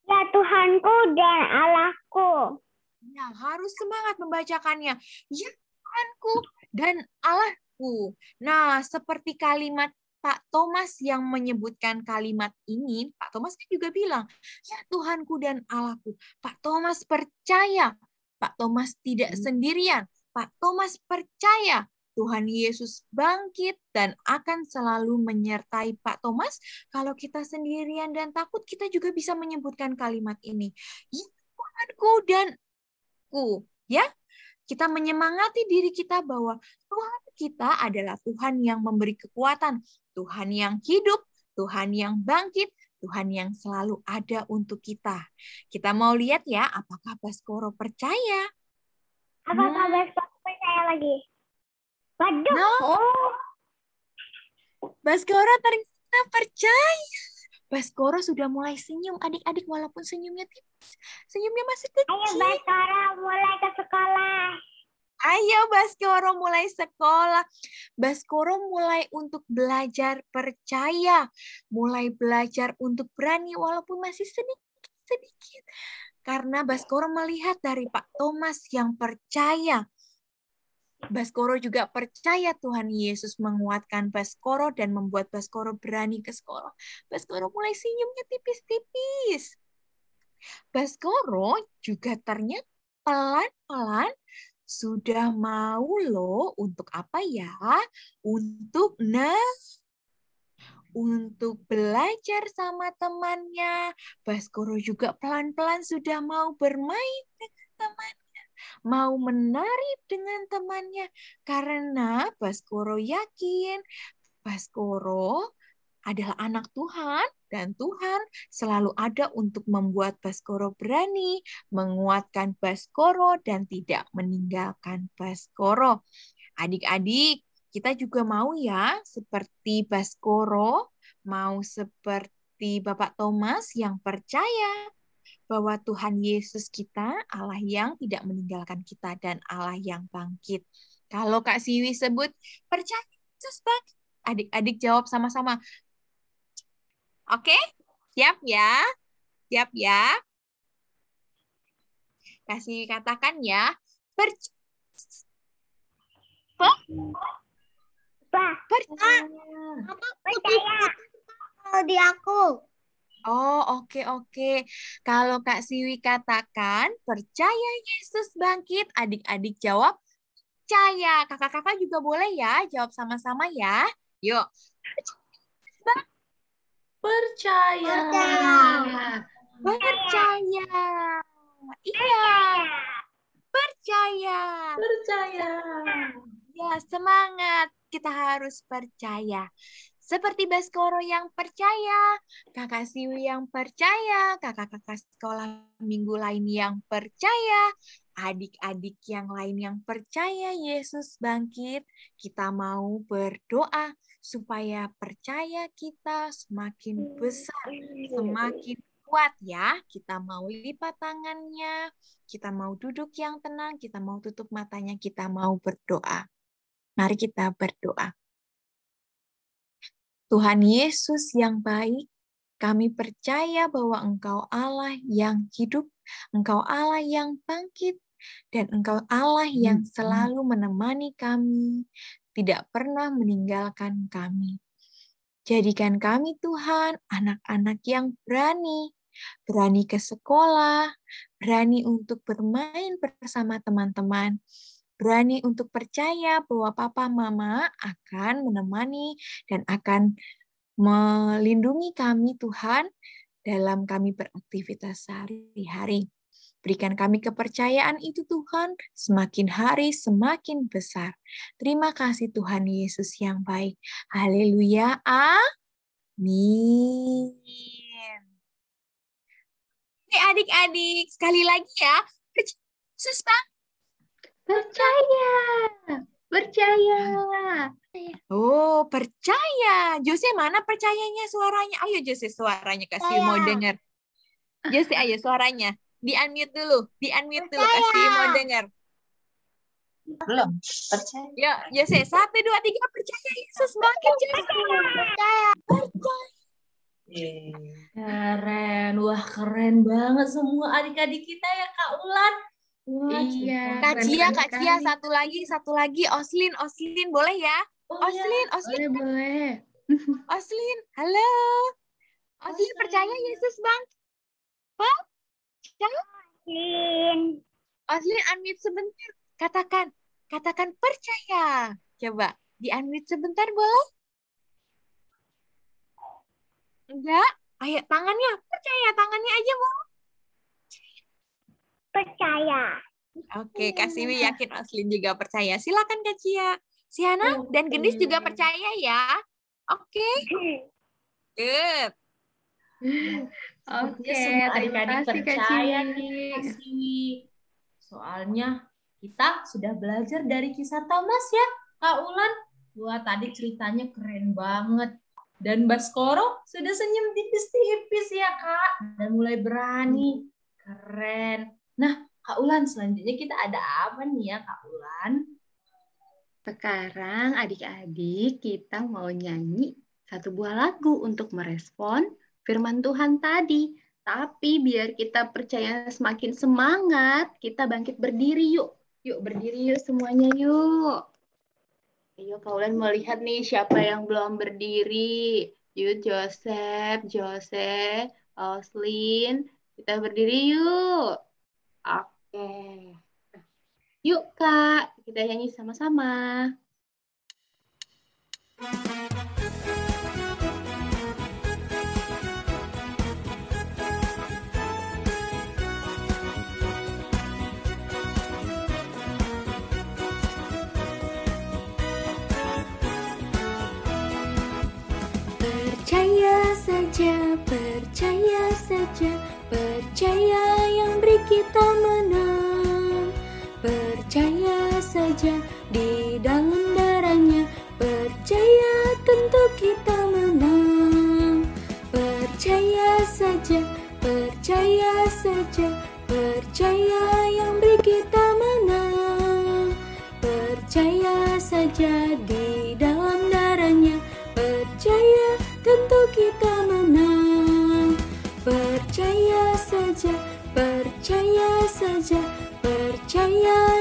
Ya Tuhanku dan Allahku. Ya, harus semangat membacakannya. Ya Tuhanku dan Allahku. Nah, seperti kalimat Pak Thomas yang menyebutkan kalimat ini, Pak Thomas kan juga bilang, ya Tuhanku dan Allahku. Pak Thomas percaya. Pak Thomas tidak sendirian. Pak Thomas percaya Tuhan Yesus bangkit dan akan selalu menyertai Pak Thomas. Kalau kita sendirian dan takut, kita juga bisa menyebutkan kalimat ini. Ya Tuhanku dan aku. Ya, kita menyemangati diri kita bahwa Tuhan kita adalah Tuhan yang memberi kekuatan, Tuhan yang hidup, Tuhan yang bangkit, Tuhan yang selalu ada untuk kita. Kita mau lihat ya, apakah Baskoro percaya? Apakah Baskoro percaya lagi? Waduh. No. Baskoro ternyata percaya. Baskoro sudah mulai senyum, adik-adik, walaupun senyumnya tipis. Senyumnya masih kecil. Ayo Baskoro mulai ke sekolah. Ayo Baskoro mulai sekolah. Baskoro mulai untuk belajar percaya. Mulai belajar untuk berani walaupun masih sedikit-sedikit. Karena Baskoro melihat dari Pak Thomas yang percaya. Baskoro juga percaya Tuhan Yesus menguatkan Baskoro dan membuat Baskoro berani ke sekolah. Baskoro mulai senyumnya tipis-tipis. Baskoro juga ternyata pelan-pelan sudah mau loh untuk apa ya? Untuk belajar sama temannya. Baskoro juga pelan-pelan sudah mau bermain dengan temannya. Mau menari dengan temannya. Karena Baskoro yakin Baskoro adalah anak Tuhan dan Tuhan selalu ada untuk membuat Baskoro berani, menguatkan Baskoro dan tidak meninggalkan Baskoro. Adik-adik, kita juga mau ya seperti Baskoro, mau seperti Bapak Thomas yang percaya bahwa Tuhan Yesus kita Allah yang tidak meninggalkan kita dan Allah yang bangkit. Kalau Kak Siwi sebut percaya Yesus bangkit, adik-adik jawab sama-sama. Oke? Siap ya? Siap ya? Kasih katakan ya. Percaya. Kalau di aku. Oh, oke. Kalau Kak Siwi katakan, percaya Yesus bangkit, adik-adik jawab, percaya. Kakak-kakak juga boleh ya, jawab sama-sama ya. Yuk. Percaya. Percaya. Iya. Percaya. Ya, semangat. Kita harus percaya. Seperti Baskoro yang percaya, Kakak Siwi yang percaya, kakak-kakak sekolah minggu lain yang percaya, adik-adik yang lain yang percaya Yesus bangkit. Kita mau berdoa supaya percaya kita semakin besar, semakin kuat ya. Kita mau lipat tangannya, kita mau duduk yang tenang, kita mau tutup matanya, kita mau berdoa. Mari kita berdoa. Tuhan Yesus yang baik, kami percaya bahwa Engkau Allah yang hidup, Engkau Allah yang bangkit, dan Engkau Allah yang selalu menemani kami, tidak pernah meninggalkan kami. Jadikan kami Tuhan, anak-anak yang berani ke sekolah, berani untuk bermain bersama teman-teman, berani untuk percaya bahwa Papa Mama akan menemani dan akan melindungi kami Tuhan dalam kami beraktivitas sehari-hari. Berikan kami kepercayaan itu Tuhan, semakin hari semakin besar. Terima kasih Tuhan Yesus yang baik. Haleluya. Amin. Oke adik-adik, sekali lagi ya. Yesus bang. Percaya. Oh, percaya. Jose, mana percayanya suaranya? Ayo Jose, suaranya Kasih mau dengar. Jose, ayo suaranya. Di-unmute dulu. Kasih mau dengar. Belum, percaya. Ya, Jose, 1, 2, 3, percaya Yesus bangkit, Jose. Keren. Wah, keren banget semua adik-adik kita ya, Kak Ulan. Wah, Iya. Kak Cia, satu lagi. Oslin, boleh ya? Oslin. Boleh. Oslin, halo. Oslin percaya Yesus bangkit. Oslin, unmute sebentar. Katakan percaya. Coba, di-unmute sebentar boleh? Enggak? Ayo, tangannya. Percaya, tangannya aja mau. Percaya. Oke, Kak Siwi yakin Oslin juga percaya. Silakan Kak Cia. Siana dan Gendis juga percaya ya. Oke. Good. Oke, semua terima adik-adik kasih Kak percaya Ciwi. nih, Kak Siwi. Soalnya kita sudah belajar dari kisah Thomas ya, Kak Ulan. Wah, tadi ceritanya keren banget. Dan Baskoro sudah senyum tipis-tipis ya, Kak. Dan mulai berani. Keren. Nah, Kak Ulan, selanjutnya kita ada apa nih ya Kak Ulan? Sekarang adik-adik kita mau nyanyi satu buah lagu untuk merespon firman Tuhan tadi. Tapi biar kita percaya semakin semangat, kita bangkit berdiri yuk. Yuk berdiri yuk semuanya yuk. Ayo kalian mau lihat nih siapa yang belum berdiri. Yuk Joseph, Oslin. Kita berdiri yuk. Oke. Yuk Kak, kita nyanyi sama-sama. Percaya saja, percaya yang beri kita menang. Percaya saja di dalam darahnya, percaya tentu kita menang. Percaya saja, percaya yang beri kita menang. Percaya saja di dalam darahnya, percaya tentu kita menang. Percaya saja, percaya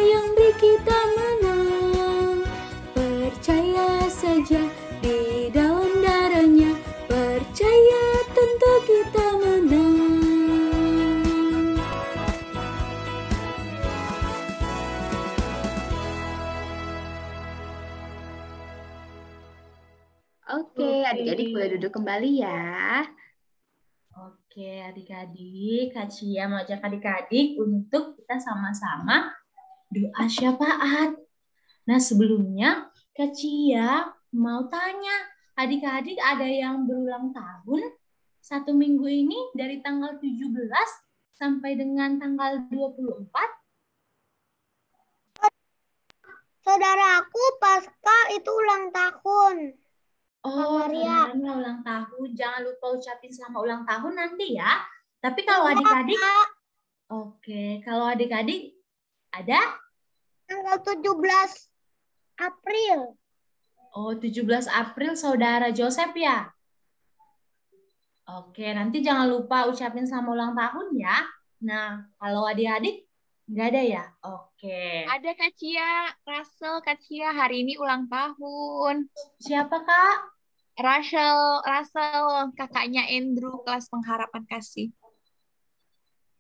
yang beri kita menang. Percaya saja di dalam darahnya, percaya tentu kita menang. Oke, adik-adik boleh duduk kembali ya. Oke, adik-adik, Kak Cia mau ajak adik-adik untuk kita sama-sama doa syafaat. Nah, sebelumnya Kak Cia mau tanya, adik-adik ada yang berulang tahun satu minggu ini dari tanggal 17 sampai dengan tanggal 24? Saudaraku Pasca itu ulang tahun. Oh, Maria. saudaranya ulang tahun. Jangan lupa ucapin selamat ulang tahun nanti ya. Tapi kalau adik-adik, oke. Kalau adik-adik ada? Tanggal 17 April. Oh, 17 April saudara Joseph ya? Oke, nanti jangan lupa ucapin selamat ulang tahun ya. Nah, kalau adik-adik nggak ada ya? Oke. Ada Kak Cia, Kak Cia hari ini ulang tahun. Siapa Kak? Russell, kakaknya Andrew kelas pengharapan kasih.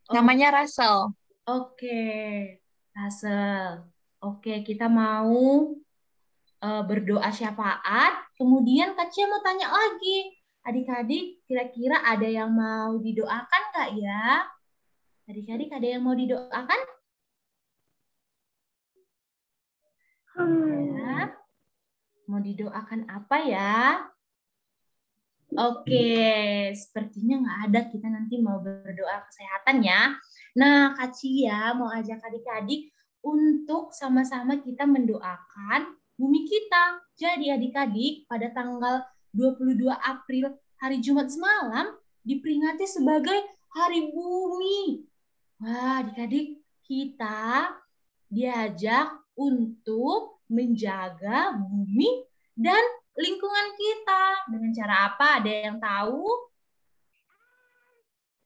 Namanya Russell. Oke, Russell. Oke, kita mau berdoa syafaat. Kemudian Kak Cia mau tanya lagi. Adik-adik, kira-kira ada yang mau didoakan nggak ya? Adik-adik ada yang mau didoakan? Ya. Mau didoakan apa ya? Oke, sepertinya nggak ada. Kita nanti mau berdoa kesehatan ya. Nah, Kak Cia mau ajak adik-adik untuk sama-sama kita mendoakan bumi kita. Jadi adik-adik pada tanggal 22 April hari Jumat semalam diperingati sebagai Hari Bumi. Wah, adik-adik kita diajak untuk menjaga bumi dan lingkungan kita. Dengan cara apa? Ada yang tahu?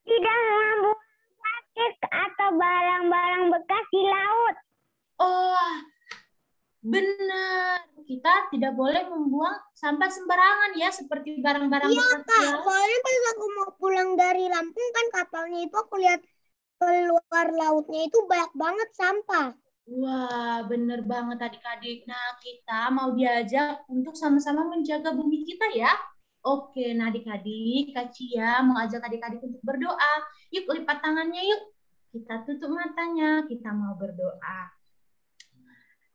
Tidak membuang plastik atau barang-barang bekas di laut. Oh, benar. Kita tidak boleh membuang sampah sembarangan ya, seperti barang-barang Iya bekas. Kak, soalnya pas aku mau pulang dari Lampung kan kapalnya itu aku lihat keluar lautnya itu banyak banget sampah. Wah, benar banget adik-adik. Nah, kita mau diajak untuk sama-sama menjaga bumi kita ya. Oke, nah adik-adik, Kak Cia mau ajak adik-adik untuk berdoa. Yuk, lipat tangannya yuk. Kita tutup matanya, kita mau berdoa.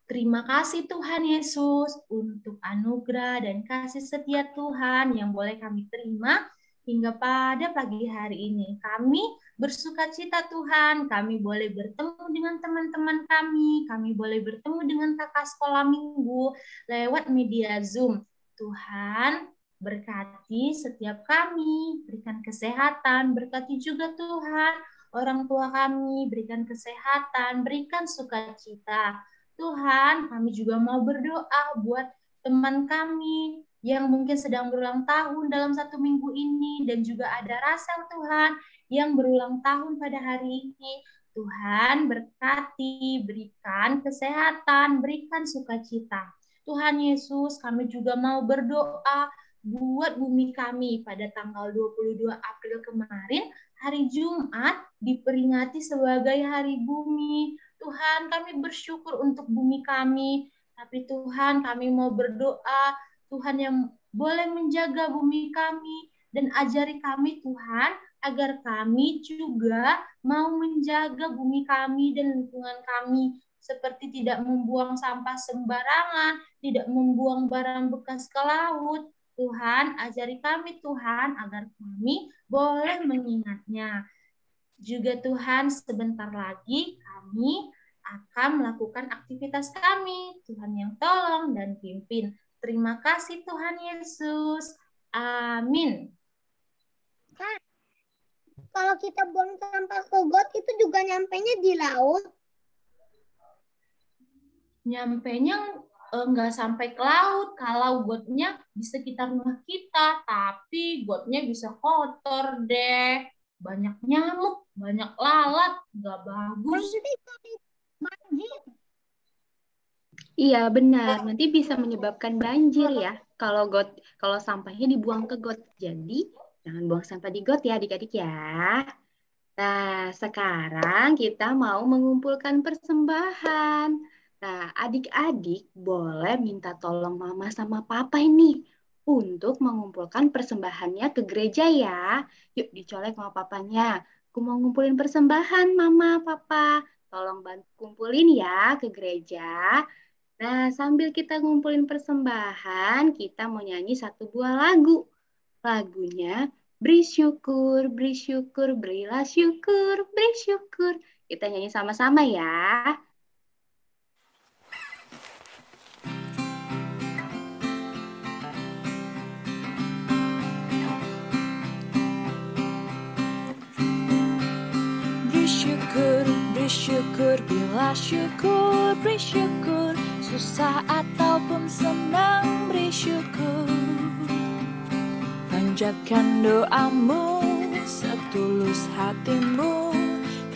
Terima kasih Tuhan Yesus untuk anugerah dan kasih setia Tuhan yang boleh kami terima hingga pada pagi hari ini. Kami bersukacita Tuhan, kami boleh bertemu dengan teman-teman kami boleh bertemu dengan kakak sekolah minggu lewat media Zoom. Tuhan, berkati setiap kami, berikan kesehatan, berkati juga Tuhan orang tua kami, berikan kesehatan, berikan sukacita. Tuhan, kami juga mau berdoa buat teman kami yang mungkin sedang berulang tahun dalam 1 minggu ini, dan juga ada Rasel Tuhan yang berulang tahun pada hari ini. Tuhan berkati, berikan kesehatan, berikan sukacita. Tuhan Yesus, kami juga mau berdoa buat bumi kami pada tanggal 22 April kemarin, hari Jumat diperingati sebagai Hari Bumi. Tuhan, kami bersyukur untuk bumi kami, tapi Tuhan, kami mau berdoa, Tuhan yang boleh menjaga bumi kami dan ajari kami Tuhan, agar kami juga mau menjaga bumi kami dan lingkungan kami, seperti tidak membuang sampah sembarangan, tidak membuang barang bekas ke laut. Tuhan, ajari kami Tuhan, agar kami boleh mengingatnya. Juga Tuhan, sebentar lagi kami akan melakukan aktivitas kami. Tuhan yang tolong dan pimpin. Terima kasih Tuhan Yesus. Amin. Kalau kita buang sampah ke got itu juga nyampenya di laut. Nyampenya nggak sampai ke laut. Kalau gotnya di sekitar rumah kita, tapi gotnya bisa kotor deh. Banyak nyamuk, banyak lalat, nggak bagus. Banjir. Iya, benar. Nanti bisa menyebabkan banjir ya kalau sampahnya dibuang ke got. Jadi, jangan buang sampah di got ya adik-adik ya. Nah, sekarang kita mau mengumpulkan persembahan. Nah, adik-adik boleh minta tolong mama sama papa ini untuk mengumpulkan persembahannya ke gereja ya. Yuk dicolek sama papanya. Aku mau ngumpulin persembahan mama, papa. Tolong bantu kumpulin ya ke gereja. Nah, sambil kita ngumpulin persembahan, kita mau nyanyi 1 buah lagu. Lagunya beri syukur, berilah syukur, beri syukur. Kita nyanyi sama-sama ya. Beri syukur, berilah syukur, beri syukur. Susah ataupun senang, beri syukur. Panjatkan doamu, setulus hatimu,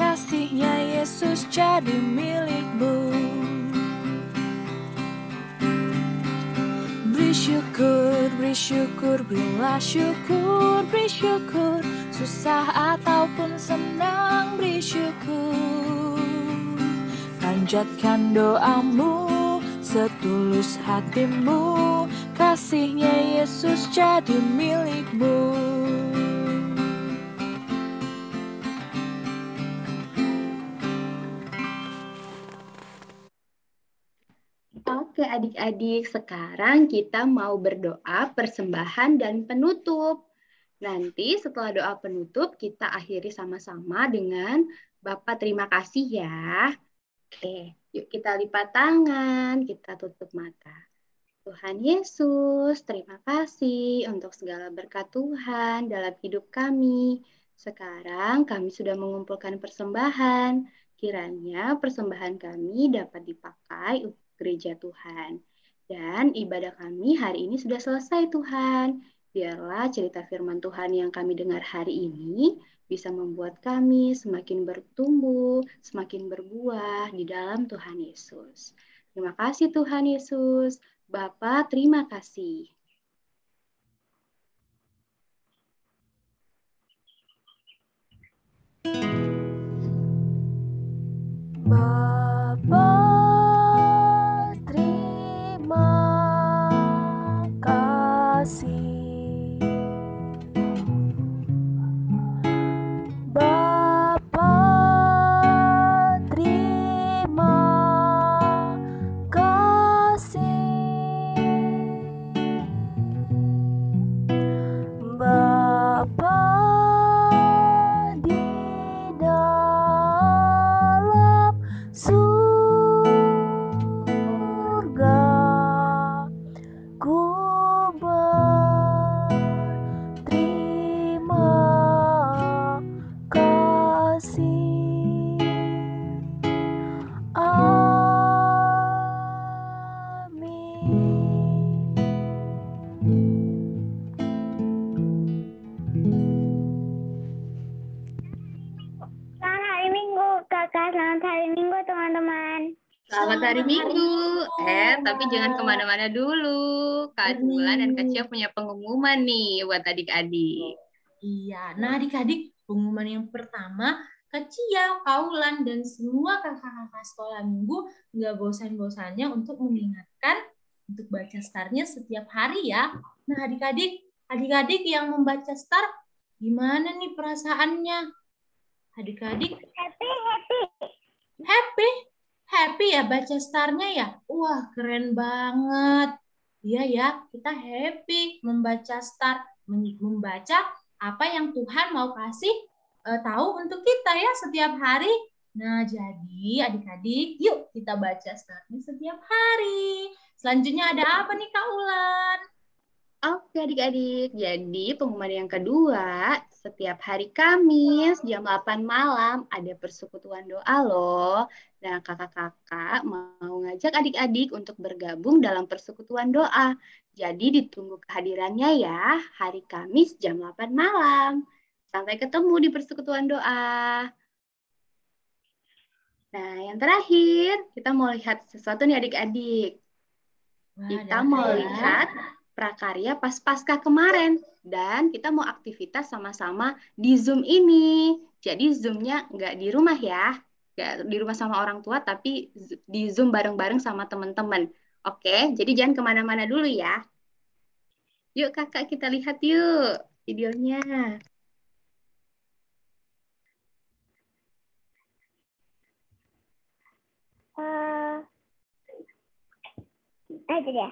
kasihnya Yesus jadi milikmu. Beri syukur, berilah syukur, beri syukur. Susah ataupun senang, beri syukur. Panjatkan doamu, setulus hatimu, kasihnya Yesus jadi milikmu. Oke adik-adik, sekarang kita mau berdoa persembahan dan penutup. Nanti setelah doa penutup, kita akhiri sama-sama dengan Bapak terima kasih ya. Oke, yuk kita lipat tangan, kita tutup mata. Tuhan Yesus, terima kasih untuk segala berkat Tuhan dalam hidup kami. Sekarang kami sudah mengumpulkan persembahan. Kiranya persembahan kami dapat dipakai untuk gereja Tuhan. Dan ibadah kami hari ini sudah selesai Tuhan. Biarlah cerita firman Tuhan yang kami dengar hari ini bisa membuat kami semakin bertumbuh, semakin berbuah di dalam Tuhan Yesus. Terima kasih Tuhan Yesus. Bapa, terima kasih. Bapa, terima kasih. Bapa, terima kasih. Selamat hari Minggu. Tapi jangan kemana-mana dulu. Kak Bulan dan Kak Cia punya pengumuman nih buat adik-adik. Iya, nah adik-adik, pengumuman yang pertama, Kak Cia, Kak Ulan, dan semua kakak-kakak sekolah minggu nggak bosan-bosannya untuk mengingatkan untuk baca startnya setiap hari ya. Nah adik-adik yang membaca start, gimana nih perasaannya? Adik-adik happy ya baca startnya ya? Wah, keren banget. Iya ya, kita happy membaca start, membaca apa yang Tuhan mau kasih tahu untuk kita ya setiap hari. Nah, jadi adik-adik, yuk kita baca startnya setiap hari. Selanjutnya ada apa nih Kak Ulan? Oke adik-adik, jadi pengumuman yang kedua, setiap hari Kamis jam 8 malam ada persekutuan doa loh. Nah kakak-kakak mau ngajak adik-adik untuk bergabung dalam persekutuan doa. Jadi ditunggu kehadirannya ya, hari Kamis jam 8 malam. Sampai ketemu di persekutuan doa. Nah yang terakhir, kita mau lihat sesuatu nih adik-adik. Kita mau lihat prakarya pas pasca kemarin dan kita mau aktivitas sama-sama di Zoom ini. Jadi Zoom-nya nggak di rumah ya, nggak di rumah sama orang tua, tapi di Zoom bareng-bareng sama teman-teman. Oke, jadi jangan kemana-mana dulu ya. Yuk kakak kita lihat yuk videonya. Itu dia.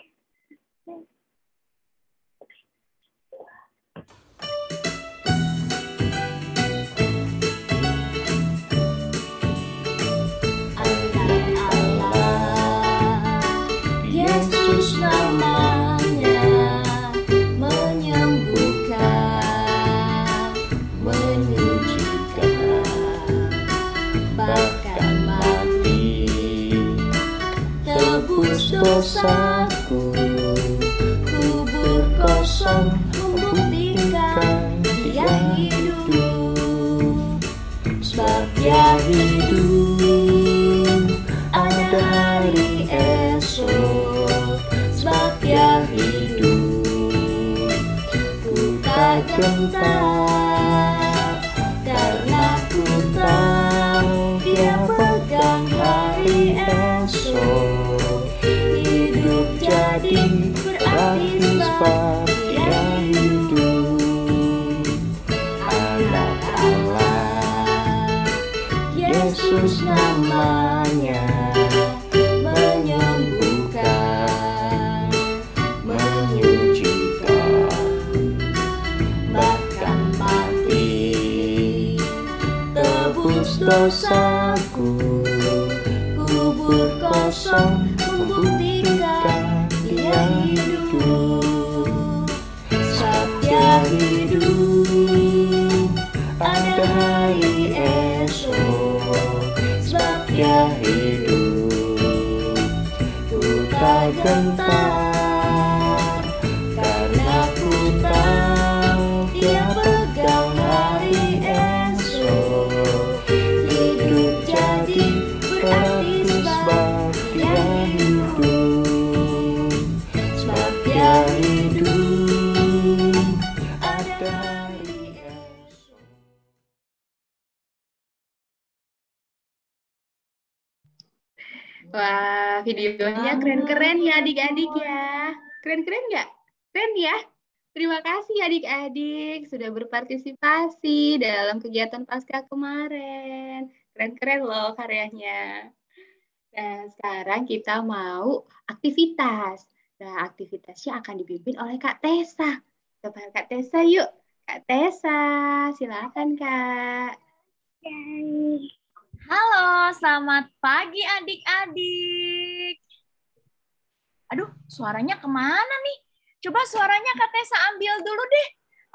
Yesus namanya menyembuhkan, menyucikan, bahkan mati, tebus dosaku, kubur kosong membuktikan Dia hidup, sebab Dia hidup, ada hari esok, sebab Dia hidup, ku tak gentar, karena ku tahu Dia pegang hari esok, hidup jadi berarti sebab Dia hidup, anak Allah, Yesus namanya, menyembuhkan, menyucikan, bahkan mati, tebus dosaku, kubur kosong membuktikan Dia hidup, sebab Dia hidup, ada hari esok, sebab Dia hidup, ku tak gentar, karena ku tahu Dia pegang hari esok, hidup jadi berarti sebab Dia hidup, sebab Dia hidup, ada hari esok. Wah, videonya keren-keren ya adik-adik ya. Keren-keren nggak? Keren ya? Terima kasih adik-adik sudah berpartisipasi dalam kegiatan pasca kemarin. Keren-keren loh karyanya. Nah, sekarang kita mau aktivitas. Nah, aktivitasnya akan dipimpin oleh Kak Tessa. Kepada Kak Tessa yuk. Kak Tessa, silakan Kak. Halo, selamat pagi adik-adik. Aduh, suaranya kemana nih? Coba suaranya Kak Tessa ambil dulu deh.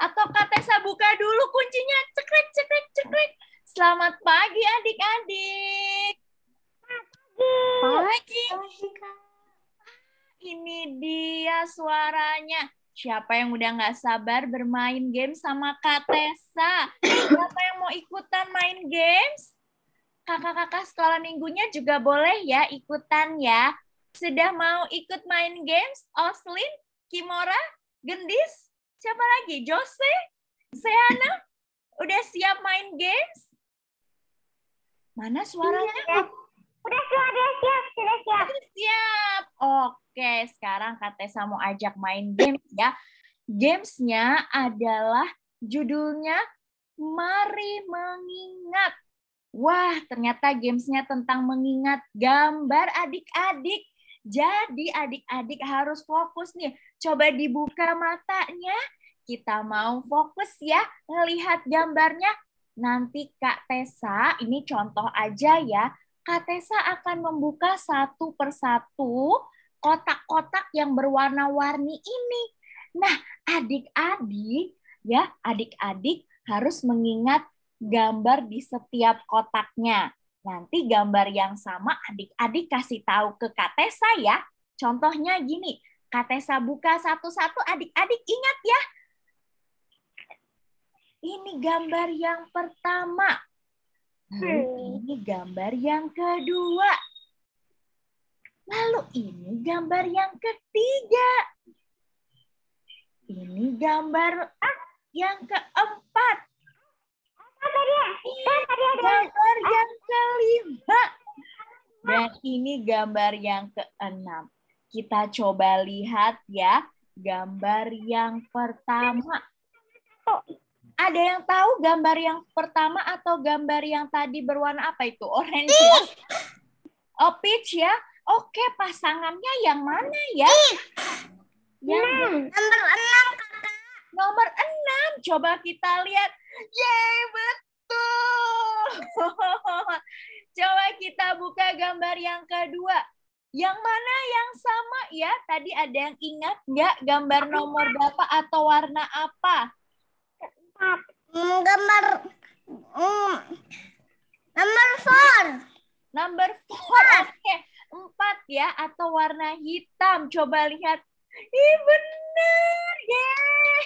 Atau Kak Tessa buka dulu kuncinya. Cekrek, cekrek, cekrek. Selamat pagi adik-adik. Pagi. Ini dia suaranya. Siapa yang udah nggak sabar bermain game sama Kak Tessa? Siapa yang mau ikutan main games? kakak-kakak sekolah minggunya juga boleh ya ikutan ya. Sudah mau ikut main games? Oslin, Kimora, Gendis, siapa lagi? Jose, Seana, udah siap main games? Mana suaranya? Sudah siap. Sudah siap. Oke, sekarang Kak Tessa mau ajak main games ya. Gamesnya adalah judulnya Mari Mengingat. Wah, ternyata gamesnya tentang mengingat gambar adik-adik. Jadi adik-adik harus fokus nih. Coba dibuka matanya. Kita mau fokus ya, melihat gambarnya. Nanti Kak Tessa, ini contoh aja ya. Kak Tessa akan membuka satu persatu kotak-kotak yang berwarna-warni ini. Nah, adik-adik ya, adik-adik harus mengingat gambar di setiap kotaknya. Nanti gambar yang sama adik-adik kasih tahu ke Kak Tessa ya. Contohnya gini, Kak Tessa buka satu-satu, adik-adik ingat ya. Ini gambar yang pertama. Lalu ini gambar yang kedua. Lalu ini gambar yang ketiga. Ini gambar yang keempat. Gambar yang kelima. Dan ini gambar yang keenam. Kita coba lihat ya, gambar yang pertama. Ada yang tahu gambar yang pertama atau gambar yang tadi berwarna apa itu? Orange ya? Oh, peach ya? Oke, pasangannya yang mana ya? Yang Nomor 6, Kakak. nomor 6. Coba kita lihat. Yeay, betul. Coba kita buka gambar yang kedua. Yang mana yang sama ya? Tadi ada yang ingat nggak gambar nomor berapa atau warna apa? Gambar nomor 4. Number 4. Oke. 4 ya atau warna hitam. Coba lihat. Ih, benar. Yeay.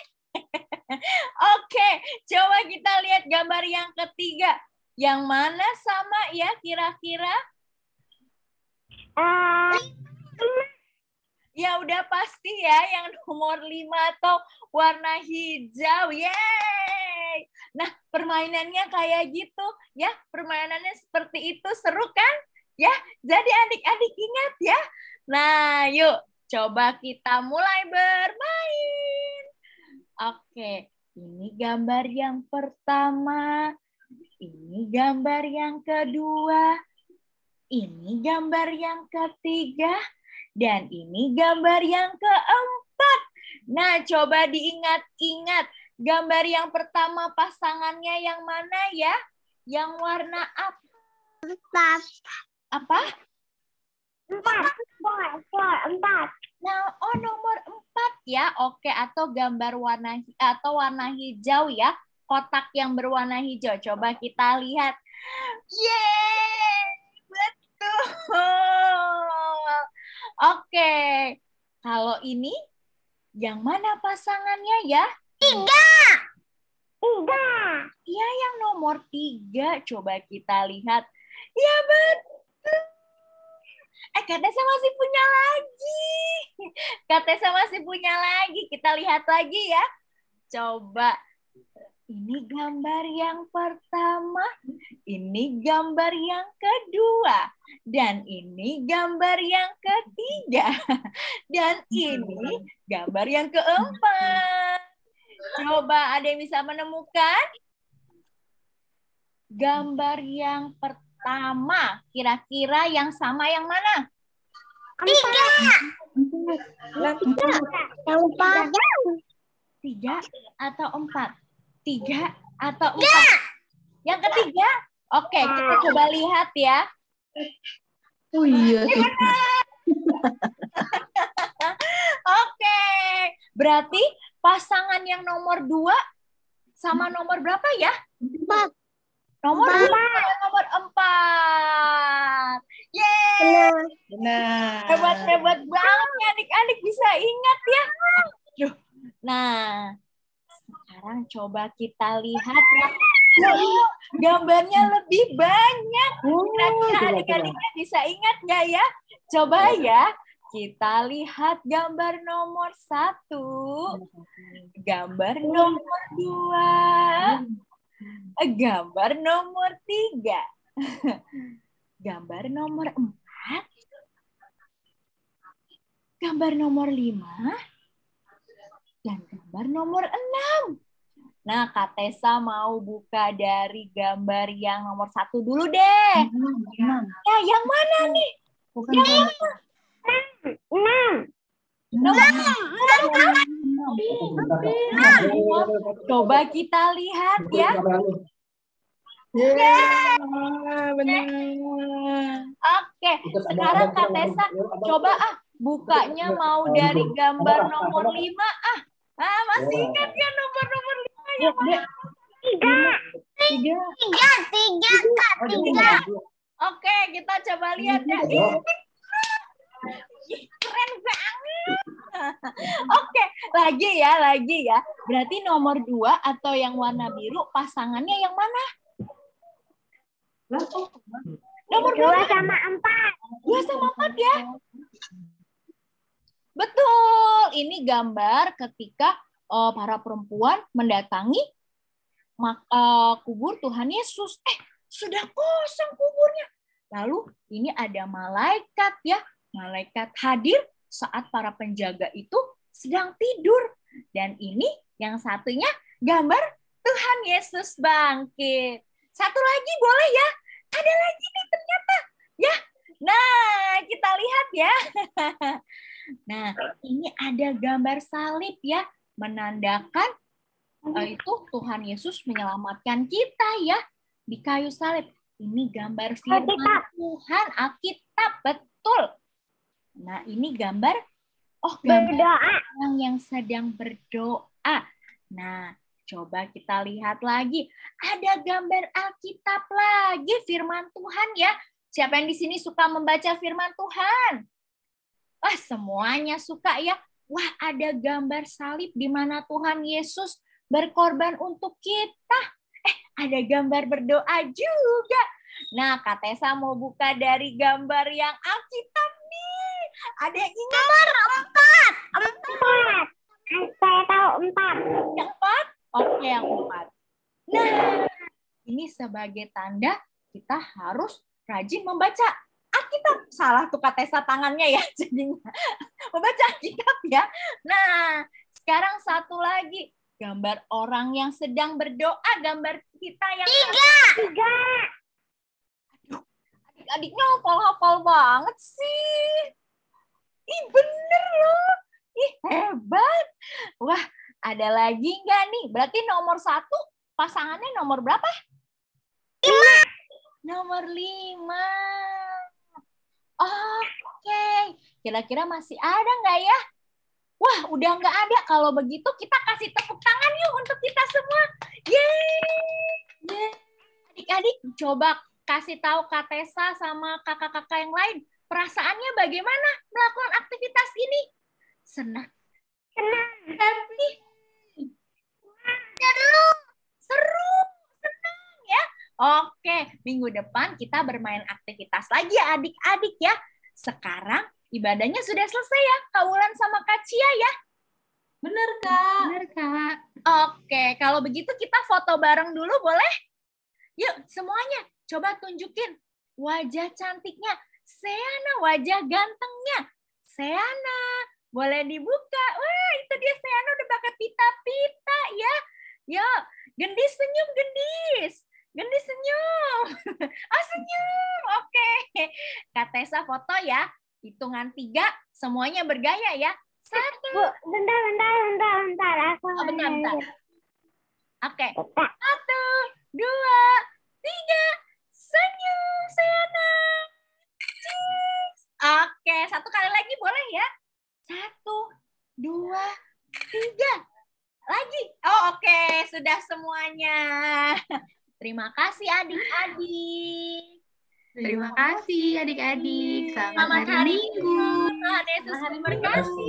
Oke, coba kita lihat gambar yang ketiga. Yang mana sama ya kira-kira? Ya udah pasti ya yang nomor 5 atau warna hijau. Yeay. Nah, permainannya kayak gitu ya. Permainannya seperti itu, seru kan? Ya, jadi adik-adik ingat ya. Nah, yuk coba kita mulai bermain. Oke, ini gambar yang pertama. Ini gambar yang kedua. Ini gambar yang ketiga. Dan ini gambar yang keempat. Nah, coba diingat-ingat. Gambar yang pertama pasangannya yang mana ya? Yang warna apa? 4. Apa? 4. Nah, oh nomor 4 ya. Oke, atau gambar warna hijau ya. Kotak yang berwarna hijau. Coba kita lihat. Yeay! Betul. Oke. Kalau ini yang mana pasangannya ya? 3. Iya, yang nomor 3. Coba kita lihat. Ya, betul. Kak Tessa masih punya lagi. Kak Tessa masih punya lagi. Kita lihat lagi ya. Coba. Ini gambar yang pertama. Ini gambar yang kedua. Dan ini gambar yang ketiga. Dan ini gambar yang keempat. Coba ada yang bisa menemukan? Gambar yang pertama. Kira-kira yang sama yang mana? 3. Yang 4. 3 atau 4? 3 atau 4? Yang ketiga? Oke, kita coba lihat ya. Oh iya. Oke, berarti pasangan yang nomor 2 sama nomor berapa ya? 4. Nomor 2, nomor 4. Yeay! Benar. Hebat-hebat banget nih adik-adik bisa ingat ya. Nah, sekarang coba kita lihat ya. gambarnya lebih banyak. Kira-kira adik-adiknya bisa ingat nggak ya? Coba ya, kita lihat gambar nomor 1, gambar nomor 2, gambar nomor 3, gambar nomor 4, gambar nomor 5, dan gambar nomor 6. Nah, Kak Tessa mau buka dari gambar yang nomor 1 dulu deh. Ya, yang mana nih? Yang mana? Nomor 6. Coba kita lihat ya. Benar. Oke, sekarang Kak Tessa coba bukanya mau dari gambar nomor 5 masih ingat ya nomor 5 yang mana? 3. Oke, kita coba lihat ya. Keren banget. Oke, lagi ya. Berarti nomor 2 atau yang warna biru pasangannya yang mana? Nomor 2 sama 4. 2 sama 4 ya. Betul. Ini gambar ketika para perempuan mendatangi kubur Tuhan Yesus. Sudah kosong kuburnya. Lalu ini ada malaikat ya. Malaikat hadir saat para penjaga itu sedang tidur. Dan ini yang satunya gambar Tuhan Yesus bangkit. Satu lagi boleh ya? Ada lagi nih ternyata. Ya. Nah, kita lihat ya. Nah, ini ada gambar salib ya. Menandakan itu Tuhan Yesus menyelamatkan kita ya. Di kayu salib. Ini gambar firman Tuhan, Alkitab. Betul. Nah, ini gambar orang yang sedang berdoa. Nah, coba kita lihat lagi. Ada gambar Alkitab lagi, firman Tuhan ya. Siapa yang di sini suka membaca firman Tuhan? Wah, semuanya suka ya. Wah, ada gambar salib di mana Tuhan Yesus berkorban untuk kita. Ada gambar berdoa juga. Nah, Kak Tessa mau buka dari gambar yang Alkitab nih. Ada yang ingat? Nomor 4. Saya tahu 4. Yang 4? Oke, yang 4. Nah, ini sebagai tanda kita harus rajin membaca Alkitab. Salah tuh Kak Tessa tangannya ya. Jadinya membaca Alkitab ya. Nah, sekarang satu lagi. Gambar orang yang sedang berdoa. Gambar kita yang 3. Aduh, adik-adiknya hafal-hafal banget sih. Ih, bener loh. Ih, hebat. Wah, ada lagi nggak nih? Berarti nomor 1 pasangannya nomor berapa? 5. Nomor 5. Oke. Kira-kira masih ada nggak ya? Wah, udah nggak ada. Kalau begitu kita kasih tepuk tangan yuk untuk kita semua. Yeay. Adik-adik, coba kasih tahu Kak Tessa sama kakak-kakak yang lain. Perasaannya bagaimana melakukan aktivitas ini? Senang. Happy. Seru. Senang ya. Oke, minggu depan kita bermain aktivitas lagi ya adik-adik ya. Sekarang ibadahnya sudah selesai ya, Kak Wulan sama Kak Cia ya? Bener, Kak. Benar, Kak. Oke, kalau begitu kita foto bareng dulu boleh? Yuk, semuanya coba tunjukin wajah cantiknya. Seana, wajah gantengnya. Seana, boleh dibuka. Wah, itu dia Seana udah pakai pita-pita ya. Yuk, Gendis senyum, Gendis. Gendis senyum. Senyum. Oke. Kak Tessa foto ya. Hitungan 3, semuanya bergaya ya. 1. Bu, bentar. Bentar. Oke. 1, 2, 3. Senyum, Seana. Cheese. Oke, 1 kali lagi boleh ya? 1, 2, 3. Lagi. Oke, sudah semuanya. Terima kasih adik-adik. Terima kasih adik-adik. Selamat Selamat hari Minggu. Tuhan Yesus memberkati.